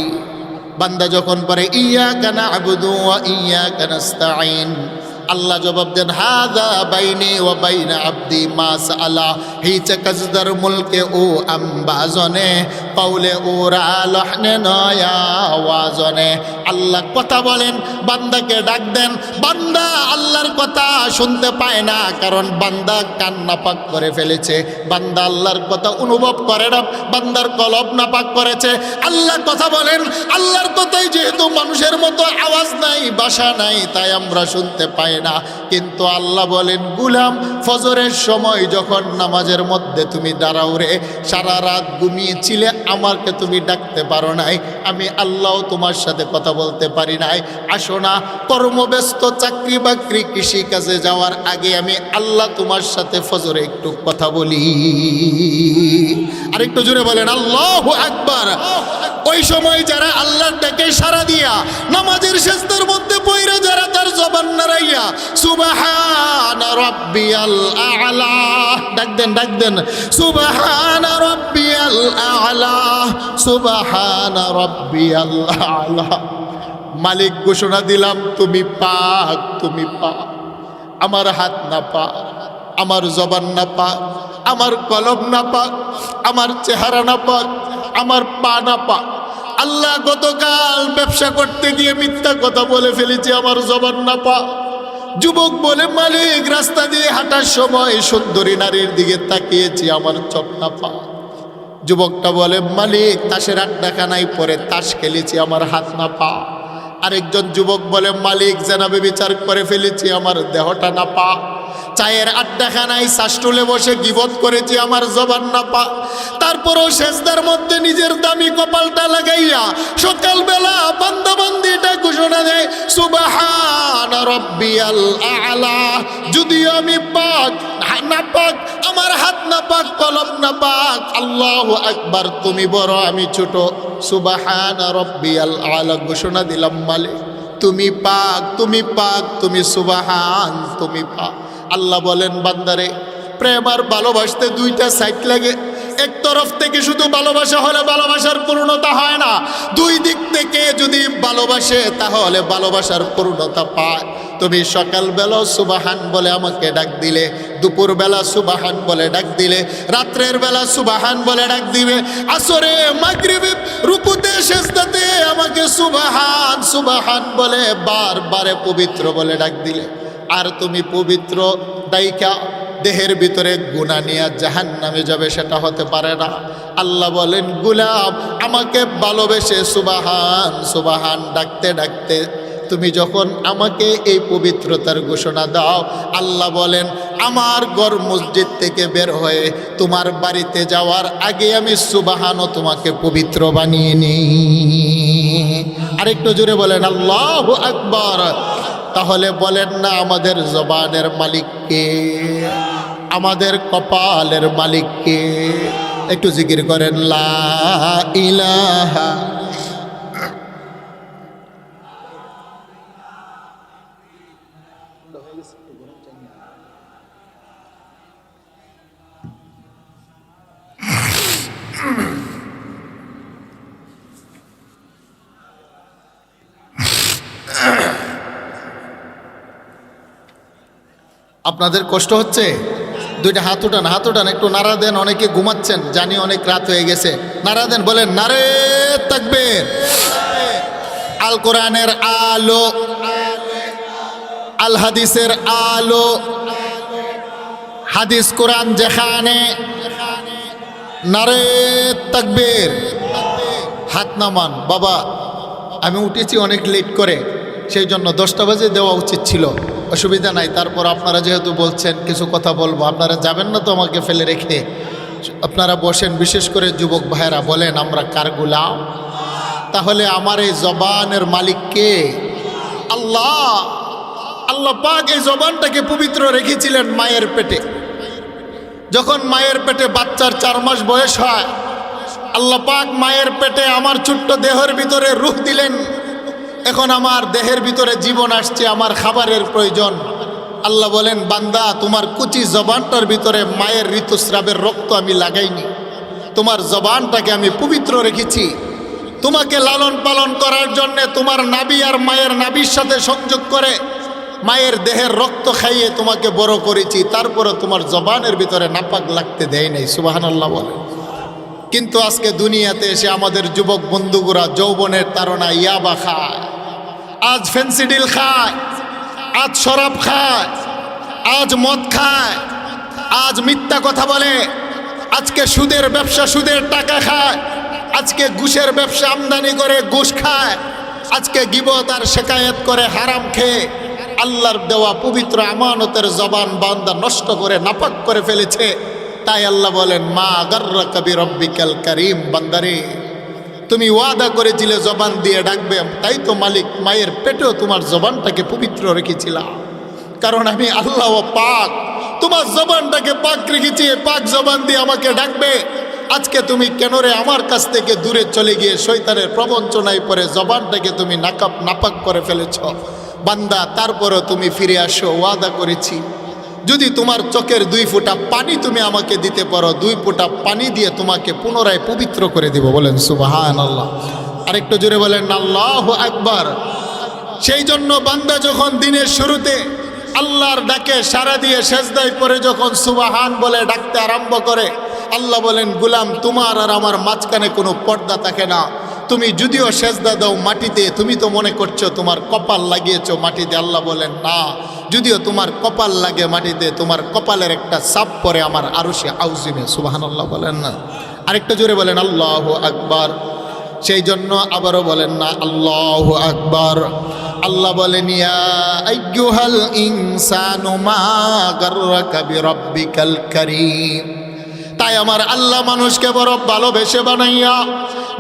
বান্দা যখন পড়ে ইয়াকা না'বুদু ওয়া ইয়াকা নাস্তাঈন, আল্লাহ জবাব দেন হাযা বাইনি ওয়া বাইনা আবদি মা সাআলা হিচ কাজদার মুলকে ও আম্বাজনে পাউলে ওরা লহনে নয়া ওয়াজনে। আল্লাহ কথা বলেন, বান্দাকে ডাক দেন, বান্দা আল্লাহর কথা শুনতে পায় না, কারণ বান্দা কান নাপাক করে ফেলেছে, বান্দা আল্লাহর কথা অনুভব করে না, বান্দার কলব নাপাক করেছে। আল্লাহ কথা বলেন, আল্লাহর কথাই যেহেতু মানুষের মতো আওয়াজ নাই, ভাষা নাই, তাই আমরা শুনতে পাই না। কিন্তু আল্লাহ বলেন গুলাম, ফজরের সময় যখন নামাজের মধ্যে তুমি দাঁড়াও রে, সারা রাত ঘুমিয়েছিলে, আমাকে তুমি ডাকতে পারো নাই, আমি আল্লাহ তোমার সাথে কথা বলতে পারি নাই। আসো না, কর্মব্যস্ত, চাকরি বাকরি, কৃষি কাজে যাওয়ার আগে আমি আল্লাহ তোমার সাথে ফজরে একটু কথা বলি। আরেকটু জোরে বলেন আল্লাহু আকবার। ওই সময় যারা আল্লাহর ডাকে সাড়া দিয়া নামাজের সেজদার মধ্যে পইরা যারা তার জবান নাড়াইয়া সুবহানা রাব্বিয়াল আ'লা ডাক দেন সুবহানা রাব্বিয়াল আ'লা সুবহানা রাব্বিয়াল আ'লা। মালিক ঘোষণা দিলাম তুমি পাক, তুমি পাক, আমার হাত না পাক, আমার জবান না পাক, আমার কলম না পাক, আমার চেহারা না পাক, আমার পা না পাক। আল্লাহ গতকাল ব্যবসা করতে গিয়ে মিথ্যা কথা বলে ফেলেছি, আমার জবান না পাক। যুবক বলে মালিক রাস্তা দিয়ে হাঁটার সময় সুন্দরী নারীর দিকে তাকিয়েছি, আমার চোখ না পাক। যুবকটা বলে মালিক তাসের আড্ডাখানায় পরে তাস খেলেছি, আমার হাত না পাক। আরেকজন যুবক বলে মালিক জেনাবে বিচার করে ফেলেছি, আমার দেহটা না পাক। চায়ের আড্ডাখানায় শাসটুলে বসে গীবত করেছি, আমার জবান না পাক। তারপরও সেজদার মধ্যে নিজের দামি কপালটা লাগাইয়া সকালবেলা বান্দাবান্দিটা ঘোষণা দেয় সুবহানা রাব্বিয়াল আ'লা। যদিও আমি পাক না পাক, আমার হাত না পাক, কলম না পাক, আল্লাহু আকবার, তুমি বড় আমি ছোট, সুবহানা রাব্বিয়াল আ'লা ঘোষণা দিলাম মালিক তুমি পাক, তুমি পাক, তুমি সুবহান, তুমি পাক। আল্লাহ বলেন বান্দারে, প্রেম আর ভালোবাসতে দুইটা সাইড লাগে। এক তরফ থেকে শুধু ভালোবাসা হলে ভালোবাসার পূর্ণতা হয় না, দুই দিক থেকে যদি ভালোবাসে তাহলে ভালোবাসার পূর্ণতা পায়। তুমি সকালবেলা সুবহান বলে আমাকে ডাক দিলে, দুপুরবেলা সুবহান বলে ডাক দিলে, রাত্রের বেলা সুবহান বলে ডাক দিবে, আসরে মাগরিবে রুকুতে সেজদাতে আমাকে সুবহান সুবহান বলে বারবারে পবিত্র বলে ডাক দিলে। আর তুমি পবিত্র দায়িকা দেহের ভিতরে গুনাহ নিয়ে জাহান্নামে যাবে, সেটা হতে পারে না। আল্লাহ বলেন গোলাম আমাকে ভালোবেসে সুবহান সুবহান ডাকতে ডাকতে তুমি যখন আমাকে এই পবিত্রতার ঘোষণা দাও, আল্লাহ বলেন আমার ঘর মসজিদ থেকে বের হয়ে তোমার বাড়িতে যাওয়ার আগে আমি সুবহানও তোমাকে পবিত্র বানিয়ে নিই। আরেকটু জোরে বলেন আল্লাহু আকবার। তাহলে বলেন না আমাদের জবানের মালিক কে, আমাদের কপালের মালিক কে? একটু জিকির করেন লা ইলাহা। আপনাদের কষ্ট হচ্ছে? দুইটা হাত উঠান, হাত উঠান, একটু নাড়া দেন। অনেকে ঘুমাচ্ছেন, জানি অনেক রাত হয়ে গেছে। নাড়া দেন, বলেন নারে তাকবীর। আল কোরআনের আলো, আল হাদিসের আলো, হাদিস কোরআন যেখানে, নারে তাকবীর। হাত নামান। বাবা আমি উঠেছি অনেক লেট করে, সেই জন্য 10টা বাজে দেওয়া উচিত ছিল, অসুবিধা নাই। তারপর আপনারা যেহেতু বলছেন কিছু কথা বলবো, আপনারা যাবেন না তো আমাকে ফেলে রেখে? আপনারা বসেন। বিশেষ করে যুবক ভাইয়েরা বলেন আমরা কার গোলাম? তাহলে আমার এই জবানের মালিক কে? আল্লাহ। আল্লাহ পাক এই জবানটাকে পবিত্র রেখেছিলেন মায়ের পেটে। যখন মায়ের পেটে বাচ্চার 4 মাস বয়স হয়, আল্লাহ পাক মায়ের পেটে আমার ছোট্ট দেহের ভিতরে রূহ দিলেন। এখন আমার দেহের ভিতরে জীবন আসছে, আমার খাবারের প্রয়োজন। আল্লাহ বলেন বান্দা তোমার কুচি জবানটার ভিতরে মায়ের ঋতুস্রাবের রক্ত আমি লাগাইনি, তোমার জবানটাকে আমি পবিত্র রেখেছি। তোমাকে লালন পালন করার জন্যে তোমার নাবি আর মায়ের নাবির সাথে সংযোগ করে মায়ের দেহের রক্ত খাইয়ে তোমাকে বড় করেছি, তারপরে তোমার জবানের ভিতরে নাপাক লাগতে দেয় নাই। সুবহানাল্লাহ বলে। কিন্তু আজকে দুনিয়াতে এসে আমাদের যুবক বন্ধুগুরা যৌবনের তাড়না ইয়াবা খায়, আজ ফেন্সিডিল খায়, আজ শরাব খায়, আজ মদ খায়, আজ মিথ্যা কথা বলে, আজকে সুদের ব্যবসা, সুদের টাকা খায়, আজকে ঘুষের ব্যবসা আমদানি করে ঘুষ খায়, আজকে গীবত আর শিকায়েত করে হারাম খেয়ে আল্লাহর দেওয়া পবিত্র আমানতের জবান বান্দা নষ্ট করে নাপাক করে ফেলেছে। তাই আল্লাহ বলেন, মা গাররাকা বিরব্বিকাল কারীম, বান্দারে তুমি ওয়াদা করেছিলে জবান দিয়ে ডাকবে, তাই তো মালিক মায়ের পেটেও তোমার জবানটাকে পবিত্র রেখেছিলাম, কারণ আমি আল্লাহ পাক, তোমার জবানটাকে পাক রেখেছি, পাক জবান দিয়ে আমাকে ডাকবে। আজকে তুমি কেন রে আমার কাছ থেকে দূরে চলে গিয়ে শয়তানের প্রবঞ্চনায় পড়ে জবানটাকে তুমি নাপাক করে ফেলেছ? বান্দা, তারপরও তুমি ফিরে আসো, ওয়াদা করেছি যদি তোমার চোখের 2 ফোঁটা পানি তুমি আমাকে দিতে পারো, 2 ফোঁটা পানি দিয়ে তোমাকে পুনরায় পবিত্র করে দিব। বলেন সুবহানাল্লাহ। আরেকটু জোরে বলেন আল্লাহু আকবার। সেই জন্য বান্দা যখন দিনের শুরুতে আল্লাহর ডাকে সাড়া দিয়ে সেজদায় পড়ে যখন সুবহান বলে ডাকতে আরম্ভ করে, আল্লাহ বলেন, গোলাম তোমার আর আমার মাঝখানে কোনো পর্দা থাকে না। তুমি যদিও সেজদা দাও মাটিতে, তুমি তো মনে করছো তোমার কপাল লাগিয়েছো মাটিতে। আল্লাহ বলেন, না, যদিও তোমার কপাল লাগে মাটিতে, তোমার কপালের একটা ছাপ পরে আমার আরশে আউজিমে। সুবহানাল্লাহ বলেন না? আরেকটা জোরে বলেন আল্লাহু আকবার। সেই জন্য আবারও বলেন না আল্লাহু আকবার। আল্লাহ বলেন, ইয়া আইয়ুহাল ইনসানু মা গাররাকা বিরব্বিকাল কারীম। তাই আমার আল্লাহ মানুষকে বড় ভালোবেসে বানাইয়া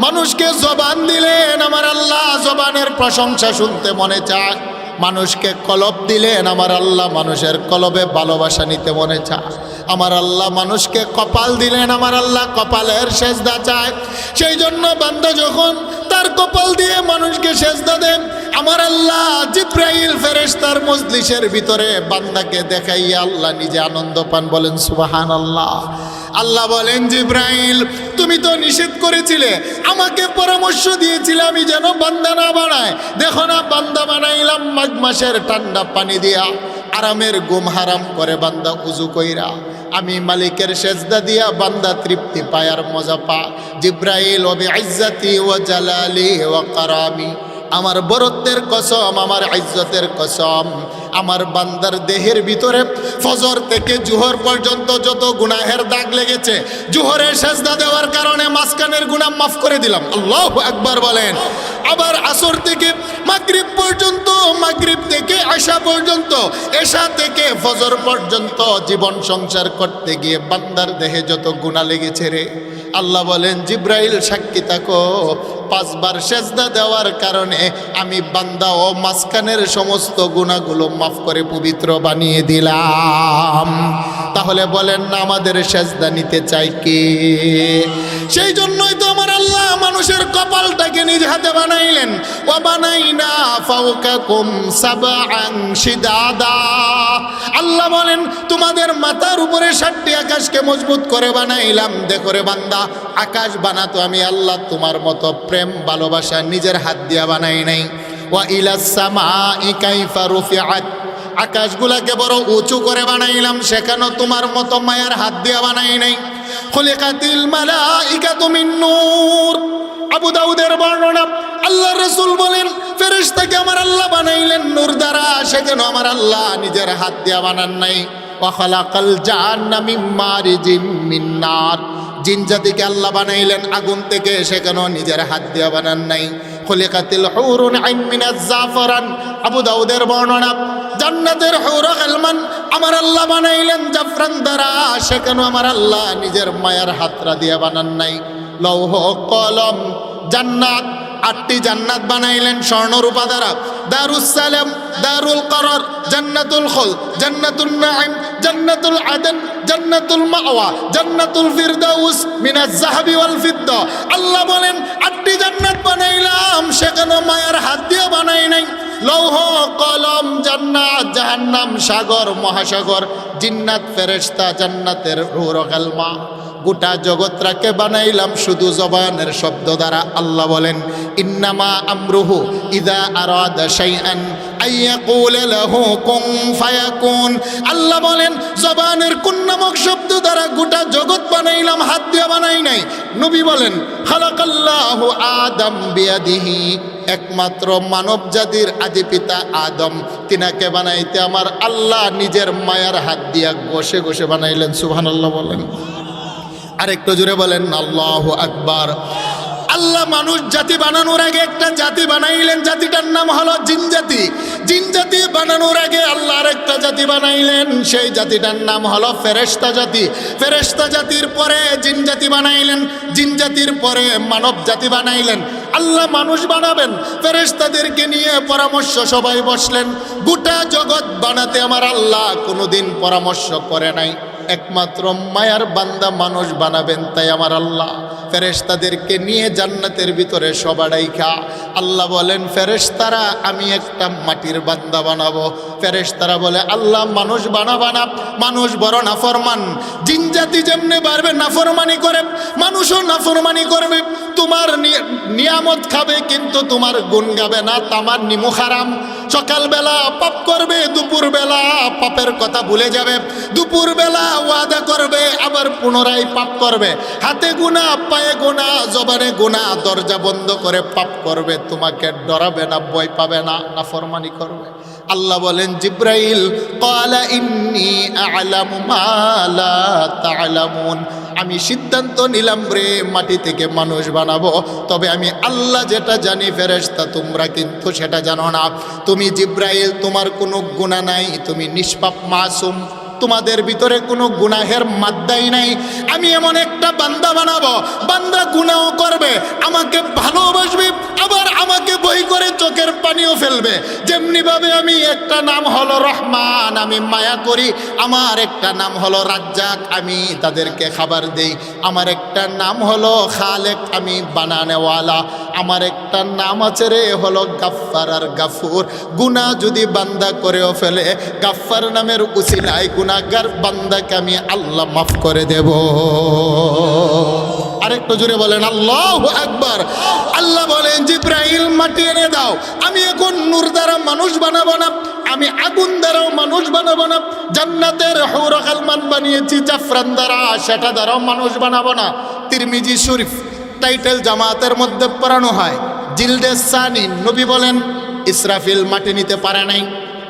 মানুষকে জবান দিলেন। আমার আল্লাহ জবানের প্রশংসা শুনতে মনে চায়। মানুষকে কলব দিলেন, আমার আল্লাহ মানুষের কলবে ভালোবাসা নিতে মনে চায়। আমার আল্লাহ মানুষকে কপাল দিলেন, আমার আল্লাহ কপালের সেজদা চায়। সেই জন্য বান্দা যখন তার কপাল দিয়ে মানুষকে সেজদা দেন, আমার আল্লাহ জিব্রাইল ফেরেশতার মজলিসের ভিতরে বান্দাকে দেখাইয়া আল্লাহ নিজে আনন্দ পান। বলেন সুবহানাল্লাহ। আল্লাহ বলেন, জিব্রাইল তুমি তো নিষেধ করেছিলে, আমাকে পরামর্শ দিয়েছিলে আমি যেন বান্দা না বানাই। দেখো না, বান্দা বানাইলাম মাঘ মাসের ঠান্ডা পানি দিয়া, আরামের ঘুম হারাম করে বান্দা উজু কইরা, আমি মালিকের সেজদা দিয়া বান্দা তৃপ্তি পায় আর মজা পা। জিব্রাইল ওয়া বিইজ্জাতি ওয়া জালালি ওয়া কারামি, আমার বরত্বের কসম, আমার ইজ্জতের কসম, আমার বান্দার দেহের ভিতরে ফজর থেকে জোহর পর্যন্ত যত গুনাহের দাগ লেগেছে, জোহরের সেজদা দেওয়ার কারণে মাঝখানের গুনাহ মাফ করে দিলাম। আল্লাহু আকবার বলেন। আবার আসর থেকে মাগরিব পর্যন্ত, মাগরিব থেকে আশা পর্যন্ত, এশা থেকে ফজর পর্যন্ত জীবন সংসার করতে গিয়ে বান্দার দেহে যত গুনাহ লেগেছে রে, আল্লাহ বলেন, জিব্রাইল সাক্ষী থাকো, 5 বার সেজদা দেওয়ার কারণে আমি বান্দা ও মাঝখানের সমস্ত গুনাহগুলো মাফ করে পবিত্র বানিয়ে দিলাম। তাহলে বলেন না, আমাদের সেজদা নিতে চাই কে? সেই জন্যই তো আমার আল্লাহ মানুষের কপালটাকে নিজ হাতে বানাইলেন। ওয়া বানাইনা ফাওকাকুম সাবআন শিদাদা। আল্লাহ বলেন, তোমাদের মাথার উপরে 7টি আকাশকে মজবুত করে বানাইলাম। দেখো রে বান্দা, আকাশ বানাতো আমি আল্লাহ তোমার মতো প্রেম ভালোবাসা নিজের হাত দিয়া বানাই নাই। ওয়া ইলাস সামাই কাইফা রুফিআত, আকাশগুলাকে বড় উঁচু করে বানাইলাম, সেখানেও তোমার মতো মায়ের হাত দিয়া বানাই নাই। খুলিকাতিল মালাইকাতু মিন নূর, আবু দাউদের বর্ণনা, আল্লাহ রাসূল বলেন, ফেরেশতাকে আমার আল্লাহ বানাইলেন নূর দ্বারা, সেখানে আমার আল্লাহ নিজের হাত দিয়া বানান নাই। ওয়া খালাকাল জান্না মিন মারিজিম মিন নার, জিন জাতিকে আল্লাহ বানাইলেন আগুন থেকে, সেখানেও নিজের হাত দিয়া বানান নাই। খুলিকাতিল হুরুন আইন মিনাজ জাফরান, আবু দাউদের বর্ণনা, জান্নাতের হুর গালমান আমার আল্লাহ বানাইলেন জাফরান দ্বারা, সেখানেও আমার আল্লাহ নিজের মায়ার হাতরা দিয়া বানান নাই। লৌহ কলম জান্নাত, 8টি জান্নাত বানাইলেন স্বর্ণরূপা দ্বারা। দারুস সালাম, দারুল করার, জান্নাতুল খুল, জান্নাতুল নাঈম, জান্নাতুল আদন, জান্নাতুল মাওয়া, জান্নাতুল ফিরদাউস মিনাজ যাহাবি ওয়াল ফিদ্দা। আল্লাহ বলেন, 8টি জান্নাত বানাইলাম, সেখানে মায়ার হাত দিয়ে বানাই নাই। লৌহ কলম জান্নাত, জাহান্নাম সাগর মহাসাগর, জিন্নাত ফেরেশতা, জান্নাতের হুর গালমা, গোটা জগৎটাকে বানাইলাম শুধু জবানের শব্দ দ্বারা। আল্লাহ বলেন ইন্নামা আমরুহু ইযা আরাদা শাইআন আইয়াকুলা লাহু কুন ফায়াকুন। আল্লাহ বলেন জবানের কুন নামক শব্দ দ্বারা গোটা জগৎ বানাইলাম, হাত দিয়ে বানাই নাই। নবী বলেন খালাকাল্লাহু আদম বিয়াদিহি, একমাত্র মানব জাতির আদি পিতা আদম, তিনাকে বানাইতে আমার আল্লাহ নিজের মায়ার হাত দিয়া ঘষে ঘষে বানাইলেন। সুবহানাল্লাহ বলেন, আরেকটু জোরে বলেন আল্লাহু আকবার। আল্লাহ মানুষ জাতি বানানোর আগে একটা জাতি বানাইলেন, জাতিটার নাম হলো জিন জাতি। জিন জাতি বানানোর আগে আল্লাহ আরেকটা জাতি বানাইলেন, সেই জাতিটার নাম হলো ফেরেশতা জাতি। ফেরেশতা জাতির পরে জিন জাতি বানাইলেন, জিন জাতির পরে মানব জাতি বানাইলেন। আল্লাহ মানুষ বানাবেন, ফেরেশতাদেরকে নিয়ে পরামর্শ সবাই বসলেন। গোটা জগৎ বানাতে আমার আল্লাহ কোনোদিন পরামর্শ করে নাই, একমাত্র মায়ার বান্দা মানুষ বানাবেন, তাই আমার আল্লাহ ফেরেশতাদেরকে নিয়ে জান্নাতের ভিতরে সবাই খা। আল্লাহ বলেন ফেরেশতারা আমি একটা মাটির বান্দা বানাবো। ফেরেশতারা বলে আল্লাহ মানুষ বানাবা না, মানুষ বড় নাফরমান। জিন জাতি যেমনি পারবে নাফরমানি করে, মানুষও নাফরমানি করবে। তোমার নিয়ামত খাবে কিন্তু তোমার গুণ গাবে না, তামার নিমু হারাম। সকালবেলা পাপ করবে, দুপুরবেলা পাপের কথা ভুলে যাবে। দুপুরবেলা ওয়াদা করবে, আবার পুনরায় পাপ করবে। হাতে গুনাহ, পায়ে গুনাহ, জবানে গুনাহ, দরজা বন্ধ করে পাপ করবে। তোমাকে ডরাবে না, ভয় পাবে না, নাফরমানি করবে। আল্লাহ বলেন জিব্রাইল ক্বালা ইন্নী আ'লামু মা লা তা'লামুন, আমি সিদ্ধান্ত নিলাম রে মাটি থেকে মানুষ বানাবো, তবে আমি আল্লাহ যেটা জানি ফেরেশতা তোমরা কিন্তু সেটা জানো না। তুমি জিব্রাইল তোমার কোনো গুনাহ নাই, তুমি নিষ্পাপ মাসুম, তোমাদের ভিতরে কোনো গুনাহের মাদ্দাই নাই। আমি এমন একটা বান্দা বানাবো, বান্দা গুনাহ করবে, আমাকে ভালোবাসবে, আবার আমাকে বই করে চোখের পানিও ফেলবে। যেমনি ভাবে আমি একটা নাম হলো রহমান, আমি মায়া করি। আমার একটা নাম হলো রাজ্জাক, আমি তাদেরকে খাবার দেই। আমার একটা নাম হলো খালেক, আমি বানানেওয়ালা। আমার একটা নাম আছে রে হলো গাফফার আর গাফুর। গুনাহ যদি বান্দা করেও ফেলে, গাফফার নামের উসিলায় গুনাহগার বান্দাকে আমি আল্লাহ মাফ করে দেব। আরেকটু জোরে বলেন আল্লাহু আকবার। আল্লাহ বলেন জিব্রাইল মাটি এনে দাও, আমি এখন নূর দ্বারা মানুষ বানাবো না, আমি আগুন দ্বারাও মানুষ বানাবো না। জান্নাতের হুর কালমান বানিয়েছি জাফরান দ্বারা, সেটা দ্বারাও মানুষ বানাবো না। তিরমিজি শরীফ টাইটেল জামাতের মধ্যে পড়ানো হয় জিলদে সানি। নবী বলেন ইসরাফিল মাটি নিতে পারে নাই,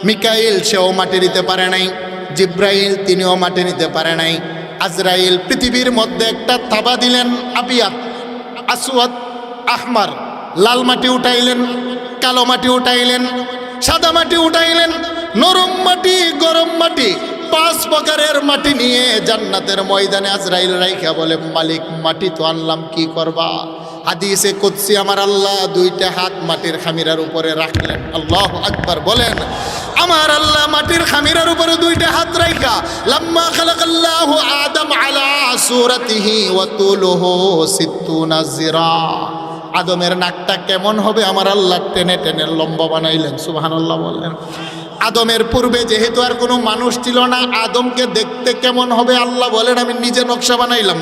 মিকাইল সেও মাটি নিতে পারে নাই, জিব্রাইল তিনিও মাটি নিতে পারে নাই। আজরাইল পৃথিবীর মধ্যে একটা থাবা দিলেন, আবিয়াত, আসওয়াদ, আহমার, লাল মাটি উঠাইলেন, কালো মাটি উঠাইলেন, সাদা মাটি উঠাইলেন, নরম মাটি, গরম মাটি, 5 প্রকারের মাটি নিয়ে জান্নাতের ময়দানে আজরাইল রাইখা বলে মালিক মাটি তো আনলাম, কি করবা? হাদিসে কুদসি আমার আল্লাহ 2টা হাত মাটির খামিরার উপরে রাখলেন। আল্লাহু আকবার বলেন। আমার আল্লাহ মাটির খামিরার উপরে 2টা হাত রাখা লাম্মা খালাকাল্লাহু আদম আলা সূরাতিহি ওয়া তুলুহু 60 জিরা। আদমের নাকটা কেমন হবে আমার আল্লাহ টেনে টেনে লম্বা বানাইলেন। সুবহানাল্লাহ বলেন। আদমের পূর্বে যেহেতু আর কোনো মানুষ ছিল না, আদমকে দেখতে কেমন হবে আল্লাহ বলেন আমি নিজে নকশা বানাইলাম।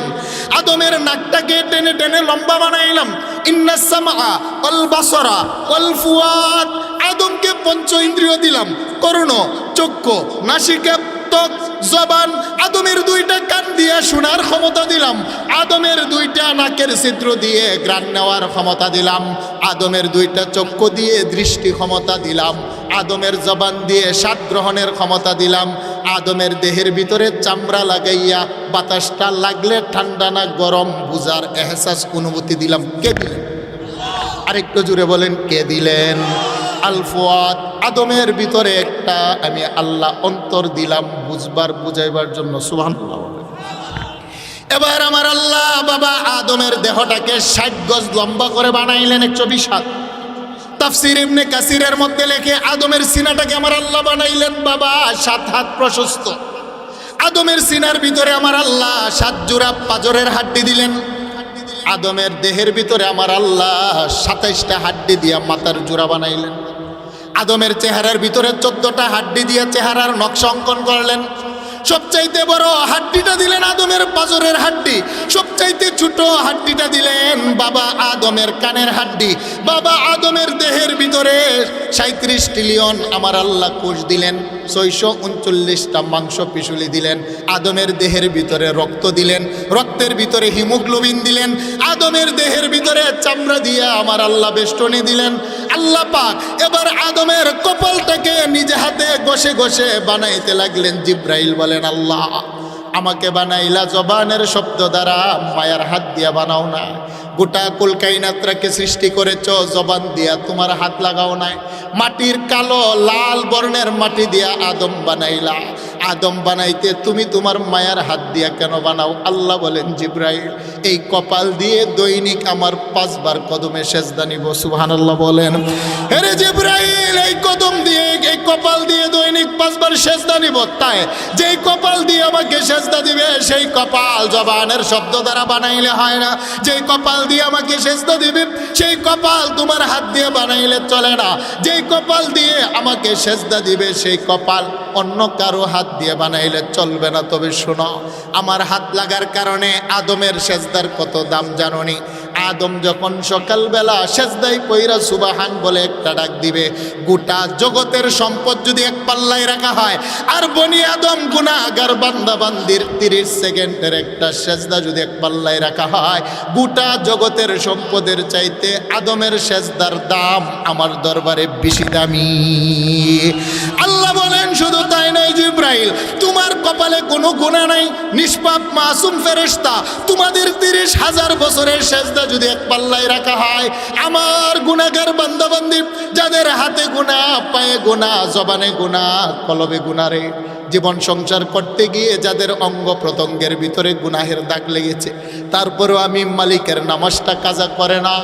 আদমের নাকটাকে টেনে টেনে লম্বা বানাইলাম। ইন্নাস সামআ ওয়াল বাসরা ওয়াল ফুয়াদ, আদমকে 5 ইন্দ্রিয় দিলাম, কর্ণ, চক্ষু, নাসিকা, ত্বক, জবান। আদমের 2টা কান দিয়ে শোনার ক্ষমতা দিলাম, আদমের 2টা নাকের ছিদ্র দিয়ে ঘ্রাণ নেওয়ার ক্ষমতা দিলাম, আদমের 2টা চক্ষু দিয়ে দৃষ্টি ক্ষমতা দিলাম, আদমের জবান দিয়ে স্বাদ গ্রহণের ক্ষমতা দিলাম, আদমের দেহের ভিতরে চামড়া লাগাইয়া বাতাসটা লাগলে ঠান্ডা না গরম বুঝার এহসাস অনুভূতি দিলাম। কে দিলেন? আরেকটু জুড়ে বলেন কে দিলেন? আল ফুয়াদ, আদমের ভিতরে একটা আমি আল্লাহ অন্তর দিলাম বুঝবার বুঝাইবার জন্য। সুবহানাল্লাহ। এবার আমার আল্লাহ বাবা আদমের দেহটাকে 60 গজ লম্বা করে বানাইলেন, 120 হাত। তাফসীর ইবনে কাসিরের মধ্যে লেখে আদমের সিনাটাকে আমার আল্লাহ বানাইলেন বাবা 7 হাত প্রশস্ত। আদমের সিনার ভিতরে আমার আল্লাহ 7 জোড়া পাজরের হাড্ডি দিলেন। আদমের দেহের ভিতরে আমার আল্লাহ 27টা হাড্ডি দিয়া মাথার জোড়া বানাইলেন। আদমের চেহারার ভিতরে 14টা হাড্ডি দিয়ে চেহারার নকশা অঙ্কন করলেন। সবচাইতে বড় হাড্ডিটা দিলেন আদমের পাঁজরের হাড্ডি, সবচাইতে ছোট হাড্ডিটা দিলেন বাবা আদমের কানের হাড্ডি। বাবা আদমের দেহের ভিতরে 37 ট্রিলিয়ন আমার আল্লাহ কোষ দিলেন, 639টা মাংস পিশুলি দিলেন। আদমের দেহের ভিতরে রক্ত দিলেন, রক্তের ভিতরে হিমোগ্লোবিন দিলেন। আদমের দেহের ভিতরে চামড়া দিয়ে আমার আল্লাহ বেষ্টনী দিলেন। আল্লাহ পাক এবার আদমের কপালটাকে নিজে হাতে ঘষে ঘষে বানাইতে লাগলেন। জিব্রাইল বলেন, আল্লাহ আমাকে বানাইলা জবানের শব্দ দ্বারা, মায়ার হাত দিয়া বানাও না। গোটা কুলকাইনাত্রাকে সৃষ্টি করেছ, জবান দিয়া তোমার হাত লাগাও নাই। মাটির কালো লাল বর্ণের মাটি দিয়া আদম বানাইলা, আদম বানাইতে তুমি তোমার মায়ার হাত দিয়া কেন বানাও? আল্লাহ বলেন, জিব্রাইল এই কপাল দিয়ে দৈনিক আমার 5 বার কদমে সেজদা নিব। সুবহানাল্লাহ বলেন। হেরে জিব্রাইল এই কদম দিয়ে, এই কপাল দিয়ে দৈনিক 5 বার সেজদা নিব, তাই যেই কপাল দিয়ে আমাকে সেজদা দিবে সেই কপাল জবানের শব্দ দ্বারা বানাইলে হয় না। যেই কপাল দিয়ে আমাকে সেজদা দিবে সেই কপাল তোমার হাত দিয়ে বানাইলে চলে না। যেই কপাল দিয়ে আমাকে সেজদা দিবে সেই কপাল অন্য কারো হাত দিয়ে বানাইলে চলবে না। তবে শোনো, আমার হাত লাগার কারণে আদমের সেজদার কত দাম জানোনি? আদম যখন সকালবেলা সেজদায় পইরা সুবহান বলে একটা ডাক দিবে, গোটা জগতের সম্পদ যদি এক পাল্লায় রাখা হয়, আর বনি আদম গুনাহগার বান্দা বান্দির 30 সেকেন্ডের একটা সেজদা যদি এক পাল্লায় রাখা হয়, গোটা জগতের সম্পদের চাইতে আদমের সেজদার দাম আমার দরবারে বেশি দামি। আল্লাহ বলেন, শুধু তাই নয় জিব্রাইল, তোমার কপালে কোনো গুনাহ নাই, নিষ্পাপ মাসুম ফেরেশতা, তোমাদের 30,000 বছরের সেজদা যদি এক পাল্লায় রাখা হয়, আমার গুনাহগার বান্দা বান্দি যাদের হাতে গুনাহ, পায়ে গুনাহ, জবানে গুনাহ, কলবে গুনাহ রে, জীবন সংসার করতে গিয়ে যাদের অঙ্গ প্রত্যঙ্গের ভিতরে গুনাহের দাগ লেগেছে, তারপরেও আমি মালিকের নামাজটা কাজা করে না,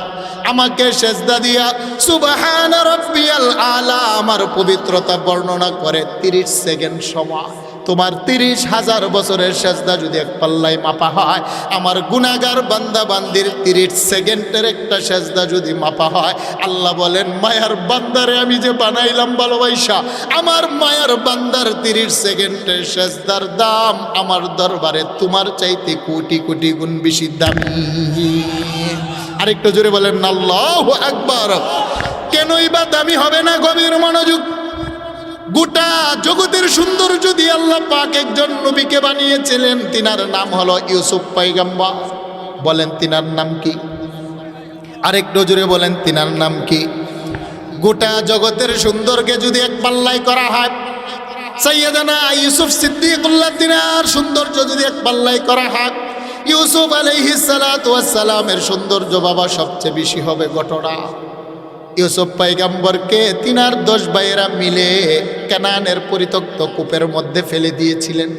আমাকে সেজদা দিয়া সুবহান রাব্বিয়াল আলা আমার পবিত্রতা বর্ণনা করে 30 সেকেন্ড সময়, তোমার 30,000 বছরের সেজদা যদি এক পাল্লায় মাপা হয়, আমার গুনাহগার বান্দা বান্দির 30 সেকেন্ডের একটা সেজদা যদি মাপা হয়, আল্লাহ বলেন, মায়ার বান্দারে আমি যে বানাইলাম ভালোবাসা, আমার মায়ার বান্দার 30 সেকেন্ডের সেজদার দাম আমার দরবারে তোমার চাইতে কোটি কোটি গুণ বেশি দামি। আরেকটু জোরে বলেন না আল্লাহু আকবার। কেনই বা দামি হবে না? গভীর মনোযোগ। গোটা জগতের সৌন্দর্য দিয়ে আল্লাহ পাক একজন নবীকে বানিয়েছিলেন, তিনার নাম হলো ইউসুফ পয়গম্বর। বলেন তিনার নাম কি? আরেকটু জোরে বলেন তিনার নাম কি? গোটা জগতের সৌন্দর্যকে যদি এক পাল্লায় করা হয়, সাইয়েদানা ইউসুফ সিদ্দিকুল্লাহ তিনার সৌন্দর্য যদি এক পাল্লায় করা হয়, ইউসুফ আলাইহিস সালাতু ওয়াস সালামের সৌন্দর্য বাবা সবচেয়ে বেশি হবে। ঘটনা, ইউসুফ পয়গম্বরকে তিনার 10 ভাইয়েরা মিলে কানানের পরিত্যক্ত কূপের মধ্যে ফেলে দিয়েছিলেন।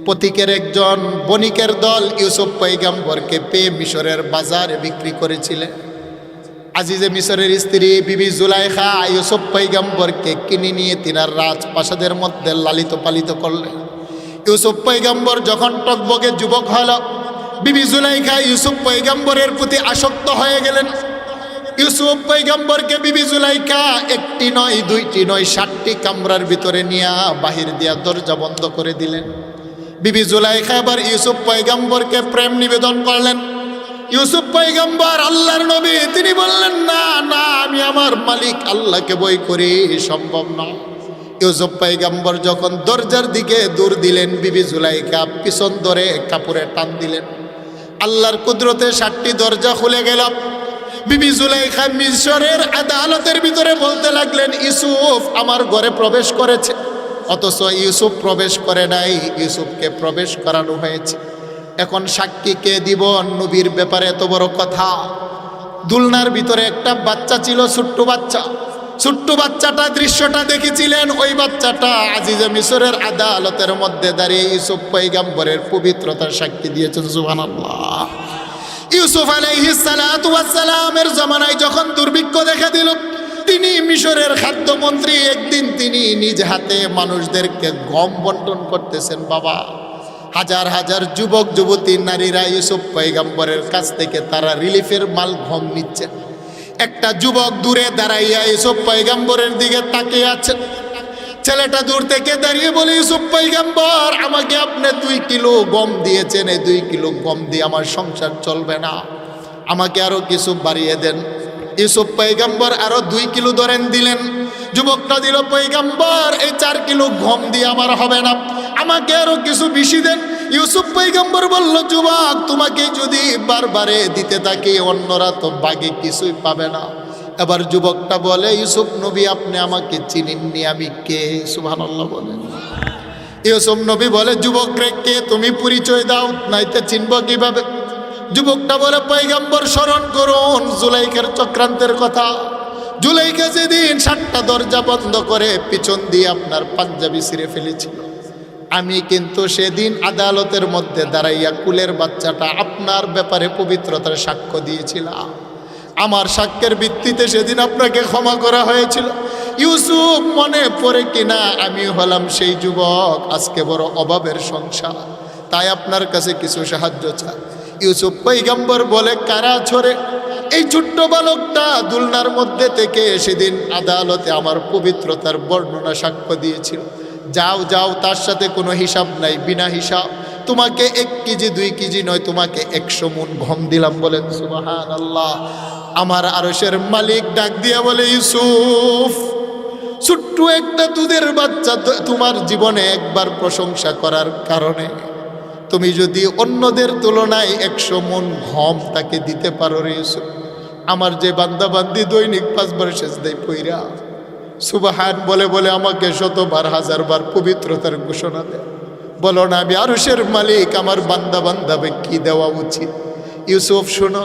পথিকের একজন বণিকের দল ইউসুফ পয়গম্বরকে পেয়ে মিশরের বাজারে বিক্রি করেছিলেন। আজিজে মিশরের স্ত্রী বিবি জুলাইখা ইউসুফ পয়গম্বরকে কিনে নিয়ে তিনার রাজপ্রাসাদের মধ্যে লালিত পালিত করলেন। ইউসুফ পয়গম্বর যখন টকবকে যুবক হল, বিবি জুলাইখা ইউসুফ পয়গম্বরের প্রতি আসক্ত হয়ে গেলেন। ইউসুফ পয়গম্বরকে বিবি জুলাইখা 1টি নয় 2টি নয় 7টি কামরার ভিতরে নিয়ে বাহির দিয়া দরজা বন্ধ করে দিলেন। বিবি জুলাইখা আবার ইউসুফ পয়গম্বরকে প্রেম নিবেদন করলেন। ইউসুফ পয়গম্বর আল্লাহর নবী, তিনি বললেন, না না, আমি আমার মালিক আল্লাহকে বই করি, সম্ভব না। ইউসুফ পয়গম্বর যখন দরজার দিকে দৌড় দিলেন, বিবি জুলাইখা পিছন ধরে কাপড়ে টান দিলেন। আল্লাহর কুদরতে 7টি দরজা খুলে গেল। বিবি জুলাইখা মিশরের আদালতের ভিতরে বলতে লাগলেন, ইউসুফ আমার ঘরে প্রবেশ করেছে, অথচ ইউসুফ প্রবেশ করে নাই, ইউসুফকে প্রবেশ করানো হয়েছে। এখন সাক্ষী কে দিব? নবীর ব্যাপারে এত বড় কথা। দুলনার ভিতরে একটা বাচ্চা ছিল, ছোট্ট বাচ্চা। ছোট্ট বাচ্চাটা দৃশ্যটা দেখেছিলেন। ওই বাচ্চাটা আজিজে মিশরের আদালতের মধ্যে দাঁড়িয়ে ইউসুফ পয়গম্বরের পবিত্রতার সাক্ষী দিয়েছেন। সুবহানাল্লাহ। ইউসুফ আলাইহিস সালাতু ওয়াস সালামের জামানায় যখন দুর্ভিক্ষ দেখা দিল, তিনি মিশরের খাদ্যমন্ত্রী। একদিন তিনি নিজ হাতে মানুষদেরকে গম বন্টন করতেছেন। বাবা, হাজার হাজার যুবক যুবতী নারীরা ইউসুফ পয়গম্বরের কাছ থেকে তারা রিলিফের মাল গম নিচ্ছেন। একটা যুবক দূরে দাঁড়াইয়া ইউসুফ পয়গম্বরের দিকে তাকিয়ে আছেন। ছেলেটা দূর থেকে দাঁড়িয়ে বলে, ইউসুফ পয়গম্বর, আমাকে আপনি 2 কিলো গম দিয়েছেন, এই 2 কিলো গম দিয়ে আমার সংসার চলবে না, আমাকে আরো কিছু বাড়িয়ে দেন। ইউসুফ পয়গম্বর আরো 2 কিলো ধরেন দিলেন। যুবকটা দিল, পয়গম্বর এই 4 কিলো গম দিয়ে আমার হবে না, আমাকে আরো কিছু বেশি দেন। ইউসুফ পয়গম্বর বলল, যুবক, তোমাকে যদি বারবারে দিতে থাকি অন্যরা তো বাগে কিছুই পাবে না। এবার যুবকটা বলে, ইউসুফ নবী, আপনি আমাকে চিনেননি, আমি কে? সুবহানাল্লাহ বলেন। ইউসুফ নবী বলে, যুবক রে, কে তুমি? পরিচয় দাও, নাইতে চিনব কিভাবে? যুবকটা বলে, পয়গম্বর স্মরণ করুন জুলাইখার চক্রান্তের কথা। জুলাইখা যেদিন 7টা দরজা বন্ধ করে পিছন দিয়ে আপনার পাঞ্জাবি ছিঁড়ে ফেলেছিল, আমি কিন্তু সেদিন আদালতের মধ্যে দাঁড়াইয়া কুলের বাচ্চাটা আপনার ব্যাপারে পবিত্রতার সাক্ষ্য দিয়েছিলাম। আমার সাক্ষ্যের ভিত্তিতে সেদিন আপনাকে ক্ষমা করা হয়েছিল। ইউসুফ, মনে পড়ে কিনা? আমি হলাম সেই যুবক, আজকে বড় অভাবের সংসার, তাই আপনার কাছে কিছু সাহায্য চাই। ইউসুফ পয়গম্বর বলে, কারা ছড়ে? এই ছোট্ট বালকটা দুলনার মধ্যে থেকে সেদিন আদালতে আমার পবিত্রতার বর্ণনা সাক্ষ্য দিয়েছিল। যাও যাও, তার সাথে কোনো হিসাব নাই, বিনা হিসাব তোমাকে 1 কেজি 2 কেজি নয়, তোমাকে 100 মণ গম দিলাম। বলেন সুবহানাল্লাহ। আমার আরশের মালিক ডাক দিয়া বলে, ইউসুফ, ছোট্ট একটা দুধের বাচ্চা তোমার জীবনে একবার প্রশংসা করার কারণে তুমি যদি অন্যদের তুলনায় 100 মণ গম তাকে দিতে পারো রে ইউসুফ, আমার যে বান্দাবান্দি দৈনিক 5 বার সেজদায় পইরা সুবহান বলে বলে আমাকে 100বার 1000 বার পবিত্রতার ঘোষণা দেয়, বলো না আমি আরশের মালিক, আমার বান্দাবান্দাকে কি দেওয়া উচিত? ইউসুফ শোনো,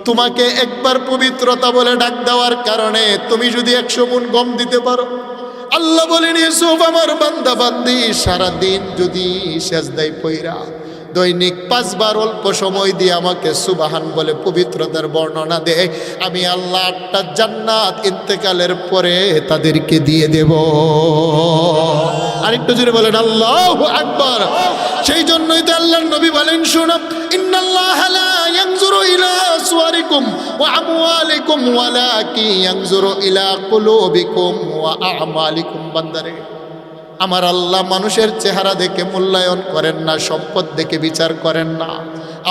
তোমাকে একবার পবিত্রতা বলে ডাক দেওয়ার কারণে তুমি যদি 100 মণ গম দিতে পারো, আল্লাহ বলেন, ইউসুফ, আমার বান্দাবান্দি সারাদিন যদি সেজদায় পইরা দৈনিক 5 বার অল্প সময় দিয়ে আমাকে সুবহান বলে পবিত্রতার বর্ণনা দেয়, আমি আল্লাহ 8টা জান্নাত ইন্তেকালের পরে তাদেরকে দিয়ে দেব। আরেকটু জোরে বলেন আল্লাহু আকবার। সেই জন্যই তো আল্লাহর নবী বলেন, শোনো, ইন্নাল্লাহা লা ইয়ানজুরু ইলা সুওয়ারিকুম ওয়া আমওয়ালিকুম ওয়ালাকিন ইয়ানজুরু ইলা কুলুবিকুম ওয়া আ'মালিকুম। বান্দারে, আমার আল্লাহ মানুষের চেহারা দেখে মূল্যায়ন করেন না, সম্পদ দেখে বিচার করেন না।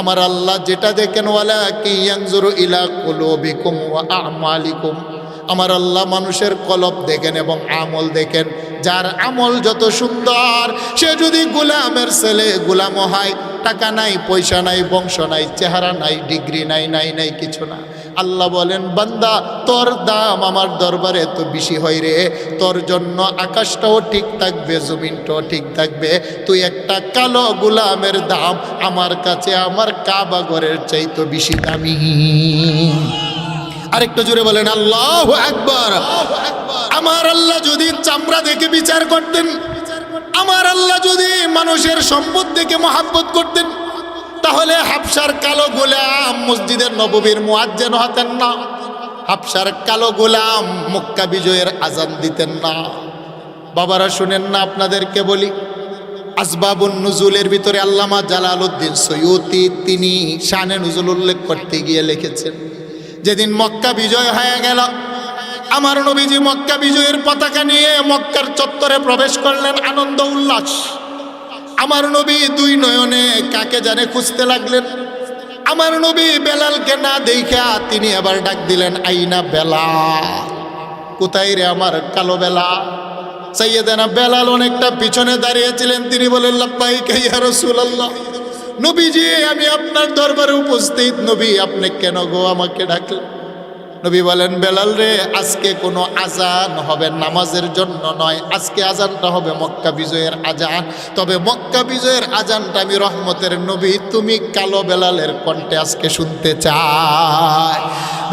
আমার আল্লাহ যেটা দেখেন, ওয়ালাকিন ইয়ানজুরু ইলা কুলুবিকুম ওয়া আ'মালিকুম, আমার আল্লাহ মানুষের কলব দেখেন এবং আমল দেখেন। যার আমল যত সুন্দর, সে যদি গোলামের ছেলে গোলামও হয়, টাকা নাই, পয়সা নাই, বংশ নাই, চেহারা নাই, ডিগ্রি নাই, নাই কিছু না, আল্লাহ বলেন, বান্দা, তোর দাম আমার দরবারে এত বেশি হয় রে, তোর জন্য আকাশটাও ঠিক থাকবে, জমিনটাও ঠিক থাকবে, তুই একটা কালো গোলামের দাম আমার কাছে আমার কাবা ঘরের চাইতে বেশি দামি। আরেকটু জোরে বলেন আল্লাহু আকবার। আমার আল্লাহ যদি চামড়া দেখে বিচার করতেন, আমার আল্লাহ যদি মানুষের সম্পদ দেখে মহাব্বত করতেন, তাহলে হাবশার কালো গোলাম মসজিদের নববীর মুয়াজ্জিন হতেন না, হাবশার কালো গোলাম মক্কা বিজয়ের আজান দিতেন না। বাবারা শুনেন না, আপনাদেরকে বলি, আসবাবুন নুজুলের ভিতরে আল্লামা জালালউদ্দিন সৈয়ুতি তিনি শানে নুজুল উল্লেখ করতে গিয়ে লিখেছেন, যেদিন মক্কা বিজয় হয়ে গেল, আমার নবীজি মক্কা বিজয়ের পতাকা নিয়ে মক্কার চত্বরে প্রবেশ করলেন, আনন্দ উল্লাস। আমার নবী 2 নয়নে কাকে জানে খুঁজতে লাগলেন। আমার নবী বেলালকে না দেখা তিনি আবার ডাক দিলেন, আইনা বেলাল, কোথায় রে আমার কালো বেলাল? সাইয়েদানা বেলাল অনেকটা পিছনে দাঁড়িয়েছিলেন। তিনি বলেন, লাব্বাইকা ইয়া রাসূলুল্লাহ, নবীজি আমি আপনার দরবারে উপস্থিত। নবী, আপনি কেন গো আমাকে ডাকলেন? নবী বলেন, বেলাল রে, আজকে কোনো আজান হবে নামাজের জন্য নয়, আজকে আজানটা হবে মক্কা বিজয়ের আজান। তবে মক্কা বিজয়ের আজানটা আমি রহমতের নবী তুমি কালো বেলালের কণ্ঠে আজকে শুনতে চাই।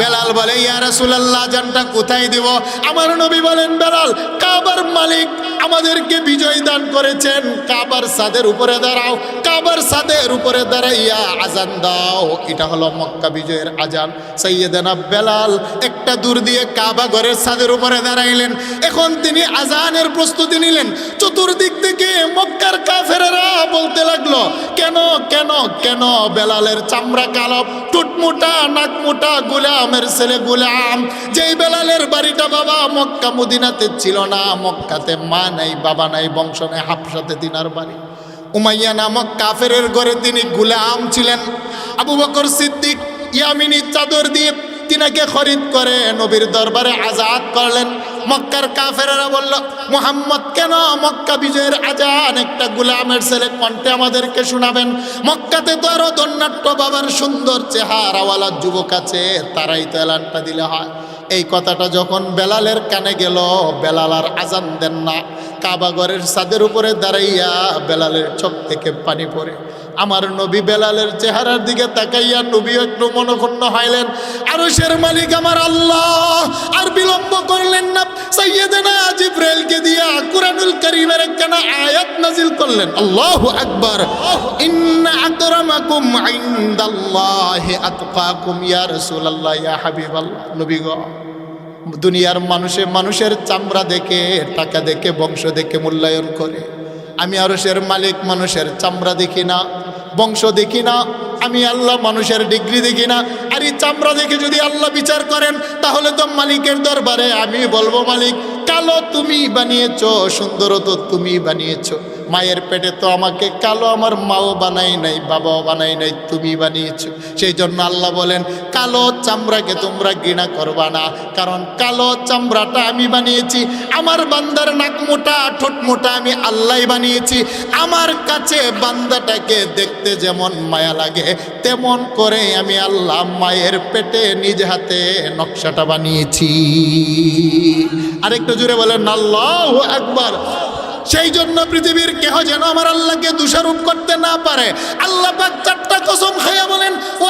বেলাল বলে, ইয়া রাসূলুল্লাহ, আজানটা কোথায় দিব? আমার নবী বলেন, বেলাল, কাবার মালিক আমাদেরকে বিজয় দান করেছেন, কাবার ছাদের উপরে দাঁড়াও, কাবার ছাদের উপরে দাঁড়াইয়া আজান দাও, এটা হলো মক্কা বিজয়ের আজান। সাইয়েদানা বেলাল একটা দূর দিয়ে কাবা ঘরের ছাদের উপরে দাঁড়াইলেন। এখন তিনি আজানের প্রস্তুতি নিলেন। চতুর্দিক থেকে মক্কার কাফেরেরা বলতে লাগলো, কেন কেন কেন? বেলালের চামড়া কালো, টুটমুটা, নাকমুটা, গোলামের ছেলে গোলাম। যেই বেলালের বাড়িটা বাবা মক্কা মদিনাতে ছিল না, মক্কাতে মা নাই, বাবা নাই, বংশ নাই, হাফসাতে তিনার বাড়ি। উমাইয়া নামক কাফেরের ঘরে তিনি গুলাম ছিলেন। আবু বকর সিদ্দিক ইয়ামিনী চাদর দিয়ে তিনাকে খরিদ করে নবীর দরবারে আজাদ করলেন। মক্কার কাফেরেরা বলল, মুহাম্মদ কেন মক্কা বিজয়ের আজান একটা গোলামের ছেলে কণ্ঠে আমাদেরকে শোনাবেন? মক্কাতে তো আরো দন্নাট্য বাবার সুন্দর চেহারাওয়ালা যুবক আছে, তারাই তো এলানটা দিলে হয়। এই কথাটা যখন বেলালের কানে গেল, বেলাল আর আজান দেন না। কাবা ঘরের ছাদের উপরে দাঁড়াইয়া বেলালের চোখ থেকে পানি পড়ে। আমার নবী বেলালের চেহারার দিকে তাকাইয়া নবী একটু মনক্ষুণ্ণ হইলেন। আরশের মালিক আমার আল্লাহ আর বিলম্ব করলেন না, সাইয়্যিদানা জিবরাইলকে দিয়া কুরআনুল কারীমের একখানা আয়াত নাজিল করলেন। আল্লাহু আকবার। ইন্না আকরামাকুম ইনদাল্লাহি আতকাকুম ইয়া রাসূলুল্লাহ ইয়া হাবিবাল্লাহ। নবী গো, দুনিয়ার মানুষের চামড়া দেখে, টাকা দেখে, বংশ দেখে মূল্যায়ন করে। আমি আরশের মালিক মানুষের চামড়া দেখি না, বংশ দেখি না, আমি আল্লাহ মানুষের ডিগ্রি দেখি না। আর এই চামড়া দেখে যদি আল্লাহ বিচার করেন, তাহলে তো মালিকের দরবারে আমি বলবো, মালিক কালো তুমি বানিয়েছো, সুন্দর তো তুমি বানিয়েছো। মায়ের পেটে তো আমাকে কালো আমার মাও বানাই নাই, বাবাও বানাই নাই, তুমি বানিয়েছো। সেই জন্য আল্লাহ বলেন, কালো চামড়াকে তোমরা ঘৃণা করবা না, কারণ কালো চামড়াটা আমি বানিয়েছি। আমার বান্দার নাক মোটা, ঠোঁট মোটা আমি আল্লাহ বানিয়েছি। আমার কাছে বান্দাটাকে দেখতে যেমন মায়া লাগে, তেমন করে আমি আল্লাহ মায়ের পেটে নিজ হাতে নকশাটা বানিয়েছি। আরেকটু জুড়ে বলেন আল্লাহু আকবার। সেই জন্য পৃথিবীর কেহ যেন আমার আল্লাহকে দোষারোপ করতে না পারে। আল্লাহ পাক চারটা কসম খাইয়া বলেন, ও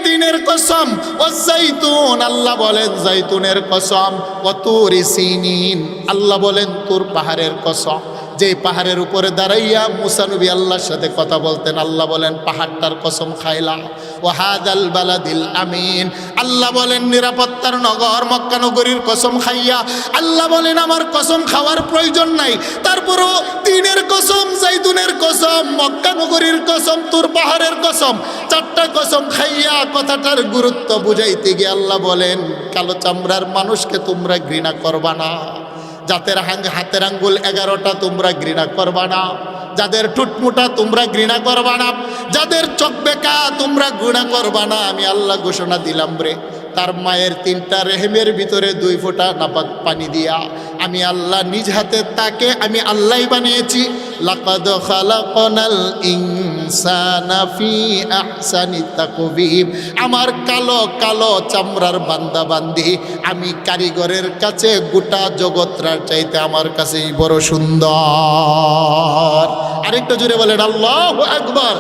তিনের কসম, ও জাইতুন, আল্লাহ বলেন জাইতুনের কসম, ও তুর সিনিন, আল্লাহ বলেন তুর পাহাড়ের কসম। যে পাহাড়ের উপরে দাঁড়াইয়া মুসা নবী আল্লাহর সাথে কথা বলতেন, আল্লাহ বলেন পাহাড়টার কসম খাইলাম। ও হাদাল বালাদিল আমিন, আল্লাহ বলেন নিরাপত্তার নগর মক্কা নগরীর কসম খাইয়া আল্লাহ বলেন আমার কসম খাওয়ার প্রয়োজন নাই। তারপরও তিনের কসম, জাইতুনের কসম, মক্কা নগরীর কসম, তুর পাহাড়ের কসম, চারটা কসম খাইয়া কথাটার গুরুত্ব বুঝাইতে গিয়ে আল্লাহ বলেন, কালো চামড়ার মানুষকে তোমরা ঘৃণা করবা না, যাদের হাতের আঙ্গুল 11টা তোমরা ঘৃণা করবা না, যাদের ঠুটমুটা তোমরা ঘৃণা করবা না, যাদের চোখ বেকা তোমরা ঘৃণা করবা না। আমি আল্লাহ ঘোষণা দিলাম রে, তার মায়ের 3টা রেহেমের ভিতরে 2 ফোঁটা নাপাক পানি দিয়া আমি আল্লাহ নিজ হাতে তাকে আমি আল্লাহই বানিয়েছি। লাকাদ খালাকনাল ইনসানা ফি আহসানি তাকওয়িম, আমার কালো কালো চামড়ার বান্দা বান্দি আমি কারিগরের কাছে গোটা জগৎটার চাইতে আমার কাছেই বড় সুন্দর। আরেকটা জোরে বলেন আল্লাহু আকবার।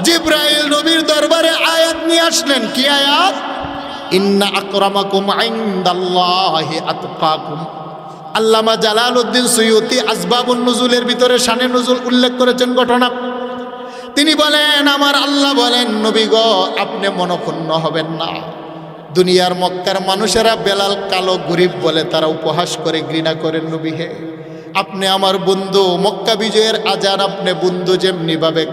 জিবরাইল নবীর দরবারে আয়াত নিয়ে আসলেন। কি আয়াত? ইন্না আকরামাকুম ইনদাল্লাহি আতকাকুম। আল্লামা জালালউদ্দিন সুয়ুতি আসবাবুন নুজুলের ভিতরে শানে নুজুল উল্লেখ করেছেন ঘটনা। তিনি বলেন, আমার আল্লাহ বলেন, নবী গো আপনি মনক্ষুণ্ণ হবেন না। দুনিয়ার মক্কার মানুষেরা বেলাল কালো গরিব বলে তারা উপহাস করে, ঘৃণা করেন। নবী হে, আপনি আমার বন্ধু, মক্কা বিজয়ের আজান আপনি বন্ধু যেমনি ভাবে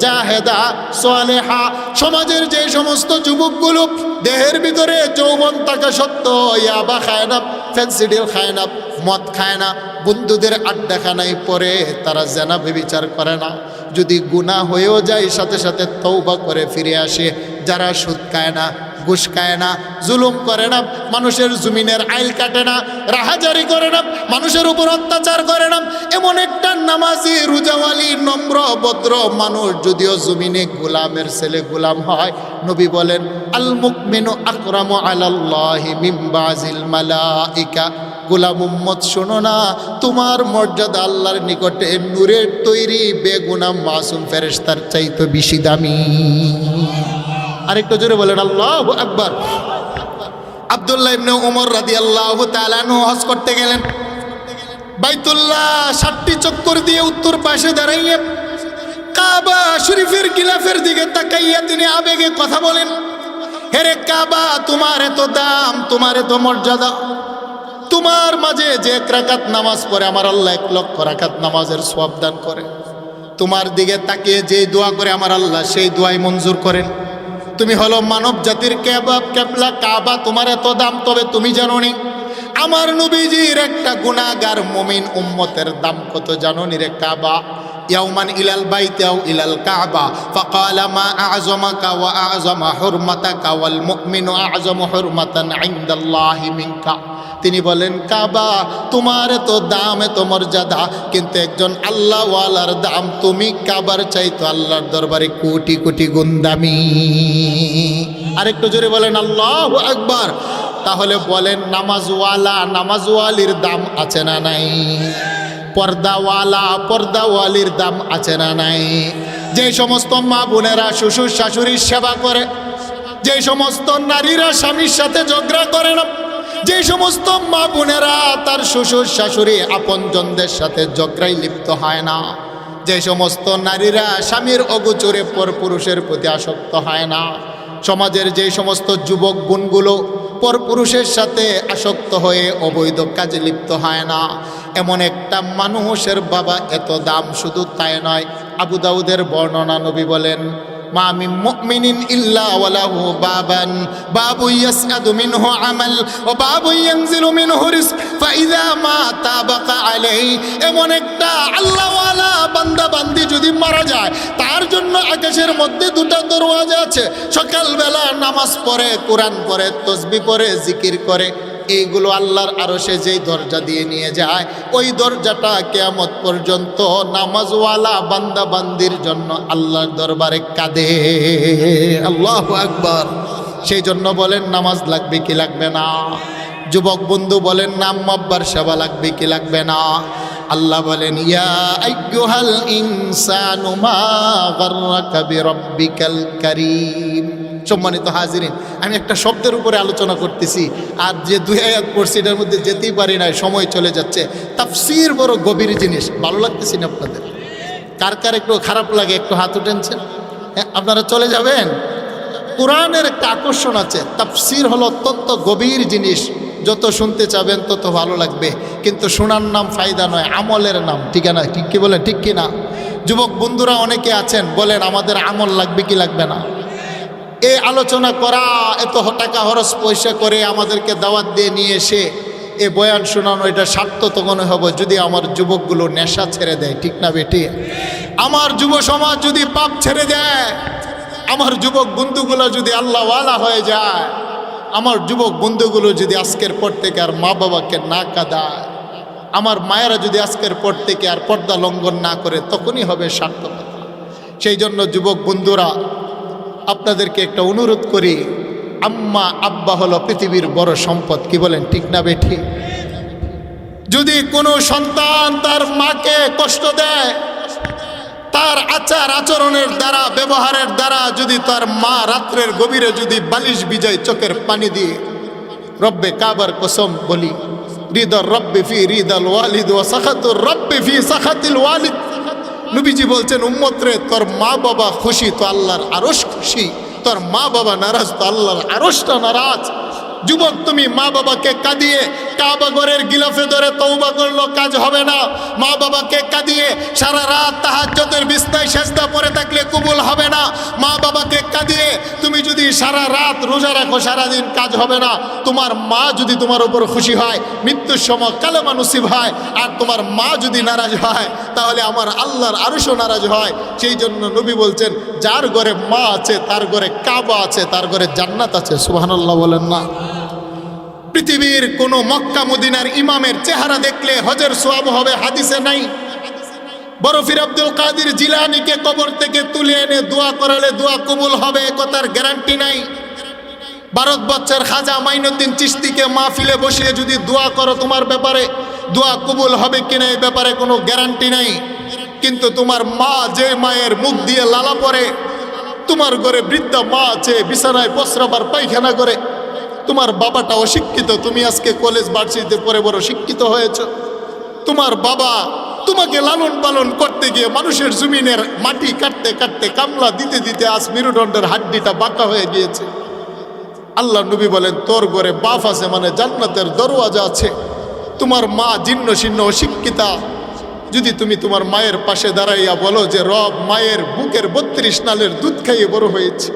জাহেদা সালেহা, সমাজের যে সমস্ত যুবকগুলো দেহের ভিতরে যৌবন থাকা সত্ত্বেও ইয়াবা খায় না, ফেন্সিডিল খায় না, মদ খায় না, বন্ধুদের আড্ডাখানায় পরে তারা জেনা ব্যভিচার করে না, যদি গুনাহ হয়েও যায় সাথে সাথে তওবা করে ফিরে আসে, যারা সুদ খায় না, ঘুষ খায় না, জুলুম করে না, মানুষের জমিনের আইল কাটে না, রাহাজারি করে না, মানুষের উপর অত্যাচার করে না, এমন একটা নামাজি রোজাওয়ালি নম্র ভদ্র মানুষ যদিও জমিনে গোলামের ছেলে গোলাম হয়, নবী বলেন আল মুকমিনু আকরামু আলাল্লাহি মিন বাযিল মালাইকা। গোলাম উম্মত শোনো না, তোমার মর্যাদা আল্লাহর নিকটে নূরের তৈরি বেগুনাহ মাসুম ফেরেশতার চাইতে বেশি দামি। আরেকটু জোরে বলেন আল্লাহু আকবার। আব্দুল্লাহ ইবনে ওমর রাদিয়াল্লাহু তাআলা আনহু হজ করতে গেলেন। বাইতুল্লাহ 60টি চক্কর দিয়ে উত্তর পাশে দাঁড়াইয়ে কাবা শরীফের গিলাফের দিকে তাকাইয়া তিনি আবেগে কথা বলেন, হেরে কাবা, তোমার এত দাম, তোমার এত মর্যাদা, তোমার মাঝে যে 1 রাকাত নামাজ পড়ে আমার আল্লাহ 1 লক্ষ রাকাত নামাজের সওয়াব দান করে। তোমার দিকে তাকিয়ে যে দোয়া করে আমার আল্লাহ সেই দোয়াই মঞ্জুর করেন। তুমি হলো মানব জাতির কেবলা কাবা, তোমার এত দাম, তবে তুমি জানো নি আমার নবীজির একটা গুনাহগার মুমিন উম্মতের দাম কত জানো নি রে কাবা ইয়াউমান ইলাল বাইতি আও ইলাল কাবা ফাকালা মা আ'যামাকা ওয়া আ'যামা হুরমাতাকা ওয়াল মুমিনু আ'যামু হুরমাতান ইনদাল্লাহি মিনকা। তিনি বলেন কাবা তোমার তো দাম এত মর্যাদা, কিন্তু একজন আল্লাহওয়ালার দাম তুমি কাবার চাইতো আল্লাহর দরবারে কোটি কোটি গুণ দামি। আরেকটু জোরে বলেন আল্লাহু আকবার। তাহলে বলেন নামাজওয়ালা নামাজওয়ালির দাম আছে না নাই? পর্দাওয়ালা পর্দাওয়ালির দাম আছে না নাই? যে সমস্ত মা বোনেরা শ্বশুর শাশুড়ির সেবা করে, যে সমস্ত নারীরা স্বামীর সাথে ঝগড়া করে না, যে সমস্ত মা বোনেরা তার শ্বশুর শাশুড়ি আপনজনদের সাথে ঝগড়ায় লিপ্ত হয় না, যে সমস্ত নারীরা স্বামীর অগোচরে পরপুরুষের প্রতি আসক্ত হয় না, সমাজের যে সমস্ত যুবক বোনগুলো পরপুরুষের সাথে আসক্ত হয়ে অবৈধ কাজে লিপ্ত হয় না, এমন একটা মানুষের বাবা এত দাম। শুধু তাই নয়, আবু দাউদের বর্ণনা, নবী বলেন মা মিন মুমিনিন ইল্লা ওয়ালাহু বাবান বাবু ইয়াসআদু মিনহু আমাল ওয়া বাবু ইয়ানজিলু মিনহু রিজক ফাইযা মাতা বাকা আলাইহি। এমন একটা আল্লাহওয়ালা বান্দা বান্দি যদি মারা যায়, তার জন্য আকাশের মধ্যে দুটো দরওয়াজা আছে। সকালবেলা নামাজ পড়ে, কোরআন পড়ে, তাসবিহ পড়ে, জিকির করে, এইগুলো আল্লাহর আরশে যেই দরজা দিয়ে নিয়ে যায়, ওই দরজাটা কিয়ামত পর্যন্ত নামাজওয়ালা বান্দা বান্দির জন্য আল্লাহর দরবারে কাঁদে। আল্লাহু আকবার। সেই জন্য বলেন নামাজ লাগবে কি লাগবে না? যুবক বন্ধু বলেন নাম মাব্বার সেবা লাগবে কি লাগবে না? আল্লাহ বলেন ইয়া আইয়ুহাল ইনসানু মা গাররাকা বিরাব্বিকাল কারীম। সম্মানিত হাজিরিন, আমি একটা শব্দের উপরে আলোচনা করতেছি, আর যে দুই আয়াত পড়ছি এটার মধ্যে যেতেই পারি না, সময় চলে যাচ্ছে। তাফসীর বড় গভীর জিনিস। ভালো লাগতেছি না আপনাদের? কার কার একটু খারাপ লাগে? একটু হাত উঠেনছেন? হ্যাঁ, আপনারা চলে যাবেন। কোরআনের একটা আকর্ষণ আছে। তাফসীর হলো অত্যন্ত গভীর জিনিস, যত শুনতে চাবেন তত ভালো লাগবে, কিন্তু শোনার নাম ফায়দা নয়, আমলের নাম। ঠিক না? ঠিক কি বলেন? ঠিক কি না? যুবক বন্ধুরা অনেকে আছেন, বলেন আমাদের আমল লাগবে কি লাগবে না? এই আলোচনা করা, এত টাকা খরচ পয়সা করে আমাদেরকে দাওয়াত দিয়ে নিয়ে এসে এ বয়ান শোনানো, এটা স্বার্থ তখন হবে যদি আমার যুবকগুলো নেশা ছেড়ে দেয়। ঠিক না বেটি? আমার যুব সমাজ যদি পাপ ছেড়ে দেয়, আমার যুবক বন্ধুগুলো যদি আল্লাহওয়ালা হয়ে যায়, আমার যুবক বন্ধুগুলো যদি আজকের পর থেকে আর মা বাবাকে না কাঁদায়, আমার মায়েরা যদি আজকের পর থেকে আর পর্দা লঙ্ঘন না করে, তখনই হবে সার্থকতা। সেই জন্য যুবক বন্ধুরা, আপনাদেরকে একটা অনুরোধ করি, আম্মা আব্বা হলো পৃথিবীর বড় সম্পদ। কি বলেন? ঠিক না বেঠি? যদি কোনো সন্তান তার মাকে কষ্ট দেয়, তার আচার আচরণের দ্বারা, ব্যবহারের দ্বারা যদি তার মা রাত্রের গভীরে যদি বালিশ ভিজায় চোখের পানি দিয়ে, রব্বে কাবার কসম বলি, রিদার রব্বে ফি রিদাল ওয়ালিদ ওয়া সাখাতুর রব্বে ফি সাখাতিল ওয়ালিদ। নবীজি বলছেন উম্মত রে, তোর মা বাবা খুশি তো আল্লাহর আরশ খুশি, তোর মা বাবা নারাজ তো আল্লাহর আরশটা নারাজ। যুবক, তুমি মা বাবাকে কাঁদিয়ে কাবা ঘরের গিলাফে ধরে তওবা করলো, কাজ হবে না। মা বাবাকে কাঁদিয়ে সারা রাত তাহাজ্জুদের বিছনায় সেজদা পড়ে থাকলে কবুল হবে না। মা বাবাকে কাঁদিয়ে তুমি যদি সারা রাত রোজা রাখো, সারাদিন কাজ হবে না। তোমার মা যদি তোমার উপর খুশি হয়, মৃত্যুর সময় কালেমা নসিব হয়, আর তোমার মা যদি নারাজ হয়, তাহলে আমার আল্লাহর আরশও নারাজ হয়। সেই জন্য নবী বলছেন, যার ঘরে মা আছে তার ঘরে কাবা আছে, তার ঘরে জান্নাত আছে। সুবহানাল্লাহ বলেন না? পৃথিবীর কোন মক্কা মদিনার ইমামের চেহারা দেখলে হজের সওয়াব হবে, হাদিসে নাই। বরফির আব্দুল কাদের জিলানীকে কবর থেকে তুলে এনে দোয়া করালে দোয়া কবুল হবে, কথার গ্যারান্টি নাই। ভারত বর্ষের খাজা মাইনুদ্দিন চিশতিকে মাহফিলে বসিয়ে যদি দোয়া করো, তোমার ব্যাপারে দোয়া কবুল হবে কিনা এই ব্যাপারে কোনো গ্যারান্টি নাই। কিন্তু তোমার মা, যে মায়ের মুখ দিয়ে লালা পড়ে, তোমার ঘরে বৃদ্ধা মা আছে, বিছানায় প্রস্রাব পায়খানা করে, তোমার বাবাটা অশিক্ষিত, তুমি আজকে কলেজ ভার্সিটিতে পড়ে বড় শিক্ষিত হয়েছ। তোমার বাবা তোমাকে লালন পালন করতে গিয়ে মানুষের জমিনের মাটি কাটতে কাটতে, কামলা দিতে দিতে আজ মেরুদণ্ডের হাড্ডিটা বাঁকা হয়ে গিয়েছে। আল্লাহ নবী বলেন, তোর ঘরে বাপ আছে মানে জান্নাতের দরওয়াজা আছে। তোমার মা জীর্ণ শীর্ণ অশিক্ষিতা, যদি তুমি তোমার মায়ের পাশে দাঁড়াইয়া বলো যে রব, মায়ের বুকের 32 নালের দুধ খাইয়ে বড় হয়েছে,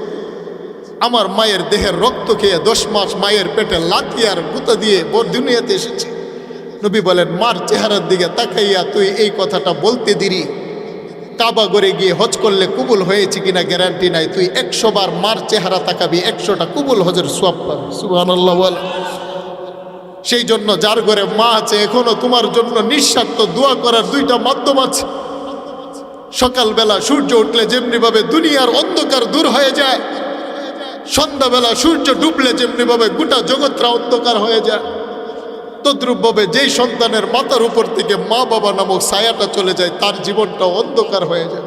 আমার মায়ের দেহের রক্ত খেয়ে 10 মাস মায়ের পেটে লাথি আর গুঁতা দিয়ে দুনিয়াতে এসেছি। নবী বলেন, মার চেহারার দিকে তাকাইয়া তুই এই কথাটা বলতে দিরি, কাবা ঘরে গিয়ে হজ করলে কবুল হয়েছে কিনা গ্যারান্টি নাই। তুই 100 বার মার চেহারা তাকাবি, 100টা কবুল হজের সওয়াব পাবি। সুবহানাল্লাহ বল। সেই জন্য যার ঘরে মা আছে, এখনো তোমার জন্য নিঃস্বার্থ দোয়া করার 2টা মাধ্যম আছে। সকালবেলা সূর্য উঠলে যেমনিভাবে দুনিয়ার অন্ধকার দূর হয়ে যায়, সন্ধ্যাবেলা সূর্য ডুবলে যেমনিভাবে গোটা জগৎটা অন্ধকার হয়ে যায়, তদ্রূপভাবে যেই সন্তানের মাথার উপর থেকে মা বাবা নামক ছায়াটা চলে যায়, তার জীবনটা অন্ধকার হয়ে যায়।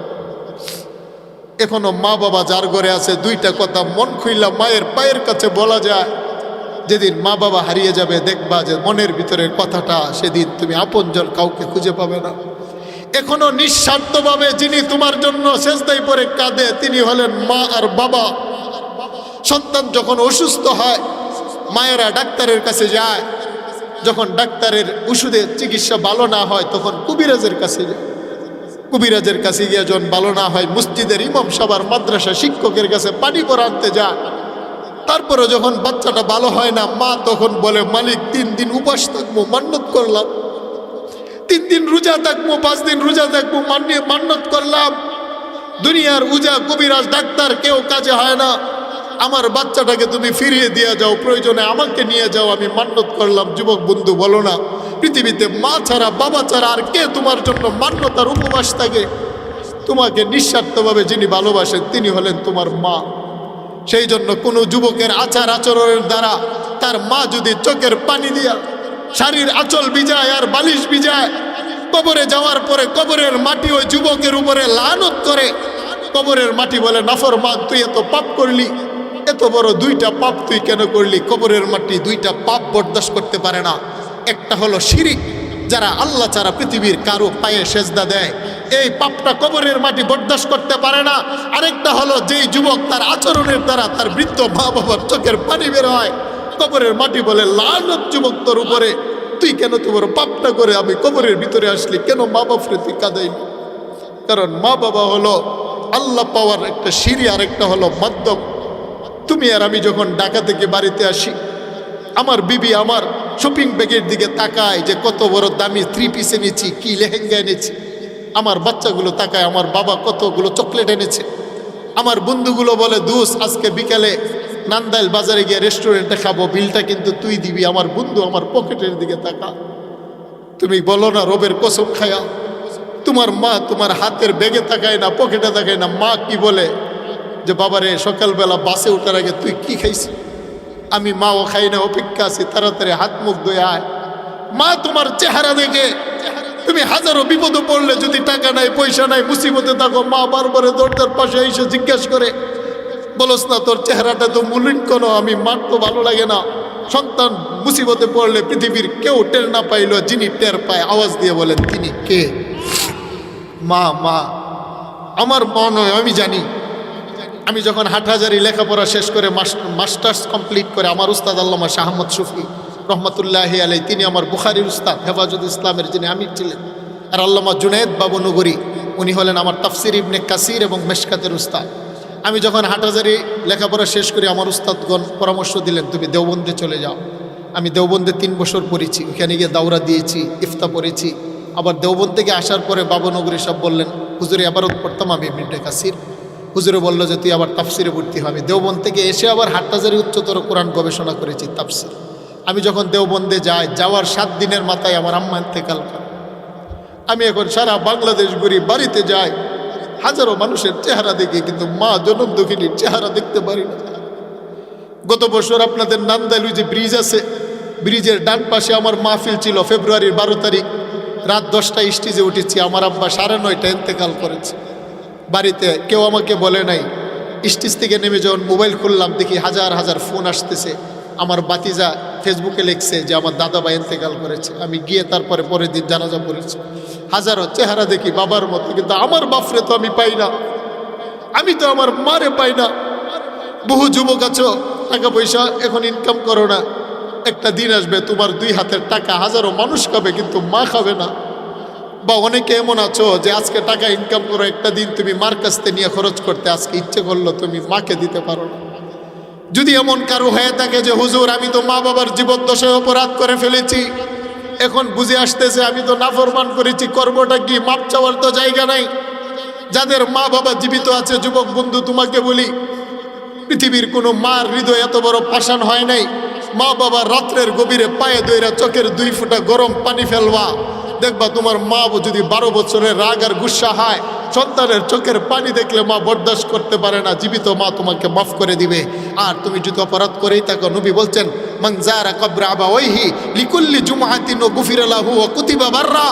এখনো মা বাবা যার ঘরে আছে, 2টা কথা মন খুইলা মায়ের পায়ের কাছে বলা যায়। যেদিন মা বাবা হারিয়ে যাবে, দেখবা যে মনের ভিতরের কথাটা সেদিন তুমি আপনজন কাউকে খুঁজে পাবে না। এখনো নিঃস্বার্থভাবে যিনি তোমার জন্য সেজদায় পড়ে কাঁদে, তিনি হলেন মা আর বাবা। সন্তান যখন অসুস্থ হয়, মায়েরা ডাক্তারের কাছে যায়। যখন ডাক্তারের ওষুধে চিকিৎসা ভালো না হয়, তখন কবিরাজের কাছে যায়। কবিরাজের কাছে গিয়ে যখন ভালো না হয়, মসজিদের ইমাম সাহেব, মাদ্রাসা শিক্ষকের কাছে পানি পড়া আনতে যায়। তারপরে যখন বাচ্চাটা ভালো হয় না, মা তখন বলে, মালিক 3 দিন উপাস থাকবো, মান্নত করলাম। 3 দিন রোজা থাকবো, 5 দিন রোজা থাকবো, মান্নত করলাম। দুনিয়ার উজা কবিরাজ ডাক্তার কেউ কাজে হয় না। আমার বাচ্চাটাকে তুমি ফিরিয়ে দিয়ে যাও, প্রয়োজনে আমাকে নিয়ে যাও, আমি মান্নত করলাম। যুবক বন্ধু, বলো না, পৃথিবীতে মা ছাড়া বাবা ছাড়া আর কে তোমার জন্য মান্যতার উপবাস থাকে? তোমাকে নিঃস্বার্থভাবে যিনি ভালোবাসেন, তিনি হলেন তোমার মা। সেই জন্য কোনো যুবকের আচার আচরণের দ্বারা তার মা যদি চোখের পানি দিয়া শাড়ির আঁচল ভিজায় আর বালিশ ভিজায়, কবরে যাওয়ার পরে কবরের মাটি ওই যুবকের উপরে লানত করে। কবরের মাটি বলে, নাফরমান, তুই এত পাপ করলি, এত বড় 2টা পাপ তুই কেন করলি? কবরের মাটি 2টা পাপ বরদাস্ত করতে পারে না। একটা হলো শিরিক, যারা আল্লাহ ছাড়া পৃথিবীর কারো পায়ে সেজদা দেয়, এই পাপটা কবরের মাটি বরদাস্ত করতে পারে না। আরেকটা হলো যেই যুবক তার আচরণের দ্বারা তার বৃদ্ধ মা বাবার চোখের পানি বের হয়, কবরের মাটি বলে, লানত যুবক তোর উপরে, তুই কেন তোমার পাপটা করে আমি কবরের ভিতরে আসলি, কেন মা বাপরে তুই কাঁদাইলি? কারণ মা বাবা হলো আল্লাহ পাওয়ার একটা সিঁড়ি, আর একটা হলো মাধ্যম। তুমি আর আমি যখন ঢাকা থেকে বাড়িতে আসি, আমার বিবি আমার শপিং ব্যাগের দিকে তাকায় যে কত বড় দামি 3 পিস এনেছি, কি লেহেঙ্গা এনেছি। আমার বাচ্চাগুলো তাকায়, আমার বাবা কতগুলো চকলেট এনেছে। আমার বন্ধুগুলো বলে, দোস্ত আজকে বিকালে নান্দাইল বাজারে গিয়ে রেস্টুরেন্টে খাবো, বিলটা কিন্তু তুই দিবি। আমার বন্ধু আমার পকেটের দিকে তাকা। তুমি বলো না, রবের কসম খায়া, তোমার মা তোমার হাতের ব্যাগে তাকায় না, পকেটে তাকায় না। মা কি বলে যে, বাবারে সকালবেলা বাসে ওঠার আগে তুই কি খাইছি? আমি মাও খাই না, অপেক্ষা আছি, তাড়াতাড়ি হাত মুখ ধুয়ে আয়। মা তোমার চেহারা দেখে তুমি হাজারো বিপদে পড়লে, যদি টাকা নাই পয়সা নাই মুসিবতে থাকো, মা বারবারে দরজার পাশে এসে জিজ্ঞেস করে, বলস না তোর চেহারাটা তো মলিন কেন? আমি মার তো ভালো লাগে না। সন্তান মুসিবতে পড়লে পৃথিবীর কেউ টের না পাইল, যিনি টের পায় আওয়াজ দিয়ে বলেন, তিনি কে? মা। মা আমার মা নয়, আমি জানি। আমি যখন হাটহাজারি লেখাপড়া শেষ করে মাস্টার্স কমপ্লিট করে, আমার উস্তাদ আল্লামা শাহ আহমদ শফি রহমতুল্লাহি আলাই, তিনি আমার বুখারীর উস্তাদ, হেফাজত ইসলামের যিনি আমির ছিলেন। আর আল্লামা জুনায়েদ বাবু নগরী, উনি হলেন আমার তাফসির ইবনে কাসির এবং মেশকাতের উস্তাদ। আমি যখন হাটহাজারি লেখাপড়া শেষ করি, আমার উস্তাদগণ পরামর্শ দিলেন, তুমি দেওবন্দে চলে যাও। আমি দেওবন্দে 3 বছর পড়েছি, ওখানে গিয়ে দাওরা দিয়েছি, ইফতা পড়েছি। আবার দেওবন্দ থেকে আসার পরে বাবুনগরী সাহেব বললেন, হুজুরে আবারও পড়তাম আমি ইবনে কাসির। হুজুরে বললো যে তুই আবার তাফসিরে ভর্তি হবি। দেওবন্দ থেকে এসে আবার হাটহাজারি উচ্চতর কোরআন গবেষণা করেছি, তাফসির। আমি যখন দেওবন্দে যাই, যাওয়ার 7 দিনের মাথায় আমার আম্মা ইন্তেকাল করে। আমি এখন সারা বাংলাদেশ ঘুরি, বাড়িতে যাই, হাজারো মানুষের চেহারা দেখি, কিন্তু মা জনম দুঃখিনীর চেহারা দেখতে পারি না। গত বছর আপনাদের নান্দাইল যে ব্রিজ আছে, ব্রিজের ডান পাশে আমার মাহফিল ছিল। ফেব্রুয়ারির 12 তারিখ রাত 10টায় স্টেজে উঠেছি। আমার আব্বা 9:30 ইন্তেকাল করেছে। বাড়িতে কেউ আমাকে বলে নাই। স্টেজ থেকে নেমে যখন মোবাইল খুললাম, দেখি হাজার হাজার ফোন আসতেছে। আমার বাতিজা ফেসবুকে লিখছে যে আমার দাদা ভাই ইন্তেকাল করেছে। আমি গিয়ে তারপরে পরের দিন জানাজা পড়েছি। হাজারো চেহারা দেখি বাবার মতো, কিন্তু আমার বাপরে তো আমি পাই না, আমি তো আমার মারে পাই না। বহু যুবক আছো, টাকা পয়সা এখন ইনকাম করো না, একটা দিন আসবে তোমার 2 হাতের টাকা হাজারো মানুষ খাবে, কিন্তু মা খাবে না। বা অনেকে এমন আছো যে আজকে টাকা ইনকাম করো, একটা দিন তুমি মার কাছ থেকে নিয়ে খরচ করতে, আজকে ইচ্ছে করলো তুমি মাকে দিতে পারো না। যদি এমন কারো হয়ে থাকে যে হুজুর আমি তো মা বাবার জীবদ্দশায় অপরাধ করে ফেলেছি, এখন বুঝে আসতেছে আমি তো নাফরমান করেছি, করবোটা কি, মাপ চাওয়ার তো জায়গা নাই। যাদের মা বাবা জীবিত আছে যুবক বন্ধু তোমাকে বলি, পৃথিবীর কোনো মার হৃদয় এত বড় পাষাণ হয় নাই। মা বাবার রাত্রের গভীরে পায়ে দইরা চোখের 2 ফোঁটা গরম পানি ফেলবা, দেখবা তোমার মা যদি 12 বছরের রাগ আর গুসা হয়, সন্তানের চোখের পানি দেখলে মা বরদাস্ত করতে পারে না, জীবিত মা তোমাকে মাফ করে দিবে। আর তুমি যদি অপরাধ করেই থাকো, নবী বলছেন মান যারা কবর আবাওয়াইহি লিকুল্লি জুমআতিন গুফিরা লাহু ওয়া কুতিবা বাররা।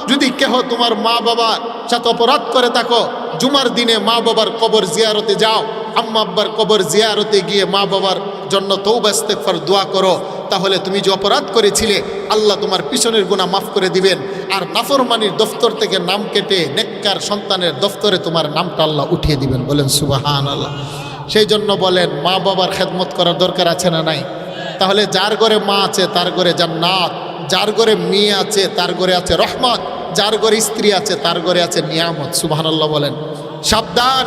যদি কেহ তোমার মা বাবার সাথে অপরাধ করে থাকো, জুমার দিনে মা বাবার কবর জিয়ারতে যাও, আম্মা আব্বার কবর জিয়ারতে গিয়ে মা বাবার জন্য তওবা ইস্তেগফার দোয়া করো, তাহলে তুমি যে অপরাধ করেছিলে আল্লাহ তোমার পিছনের গুনাহ মাফ করে দিবেন। আর নাফরমানির দফতর থেকে নাম কেটে নেককার সন্তানের দফতরে তোমার নামটা আল্লাহ উঠিয়ে দিবেন। বলেন সুবহানাল্লাহ। সেই জন্য বলেন মা বাবার খেদমত করার দরকার আছে না নাই? তাহলে যার ঘরে মা আছে তার ঘরে জান্নাত, যার ঘরে মেয়ে আছে তার ঘরে আছে রহমত, যার ঘরে স্ত্রী আছে তার ঘরে আছে নিয়ামত। সুবহানাল্লাহ বলেন। সাবধান,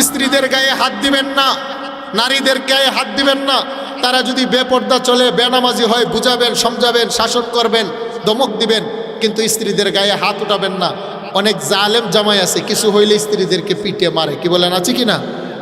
স্ত্রীদের গায়ে হাত দিবেন না, নারীদের গায়ে হাত দিবেন না। তারা যদি বেপর্দা চলে, বেনামাজি হয়, বুঝাবেন, সমঝাবেন, শাসন করবেন, ধমক দিবেন, কিন্তু স্ত্রীদের গায়ে হাত উঠাবেন না। অনেক জালেম জামাই আছে, কিছু হইলে স্ত্রীদেরকে পিটিয়ে মারে, কি বলেন, আছে কি না?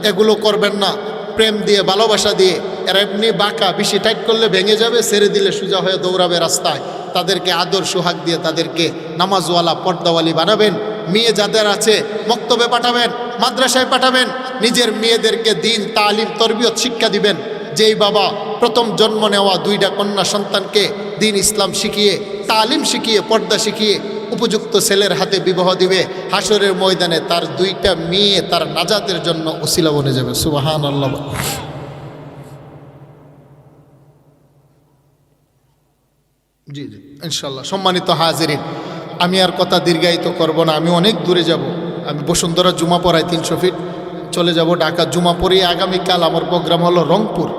এগুলো করবেন না। প্রেম দিয়ে, ভালোবাসা দিয়ে, এরা এমনি বাঁকা, বেশি টাইট করলে ভেঙে যাবে, ছেড়ে দিলে সোজা হয়ে দৌড়াবে রাস্তায়। তাদেরকে আদর সোহাগ দিয়ে তাদেরকে নামাজওয়ালা, পর্দাওয়ালি বানাবেন। মেয়ে যাদের আছে মক্তবে পাঠাবেন, মাদ্রাসায় পাঠাবেন, নিজের মেয়েদেরকে দিন, তালিম, তরবিয়ত শিক্ষা দিবেন। যেই বাবা প্রথম জন্ম নেওয়া 2টা কন্যা সন্তানকে দিন ইসলাম শিখিয়ে, তালিম শিখিয়ে, পর্দা শিখিয়ে উপযুক্ত ছেলের হাতে বিবাহ দিবে, হাসরের ময়দানে তার 2টা মেয়ে তার নাজাতের জন্য ওসিলা বনে যাবে। সুবহানাল্লাহ। জি জি ইনশাল্লাহ। সম্মানিত হাজিরিন, আমি আর কথা দীর্ঘায়িত করব না, আমি অনেক দূরে যাব। আমি বসুন্ধরা জুমা পড়াই 300 ফিট, চলে যাব ঢাকা। জুমা পড়িয়ে আগামীকাল আমার প্রোগ্রাম হলো রংপুর।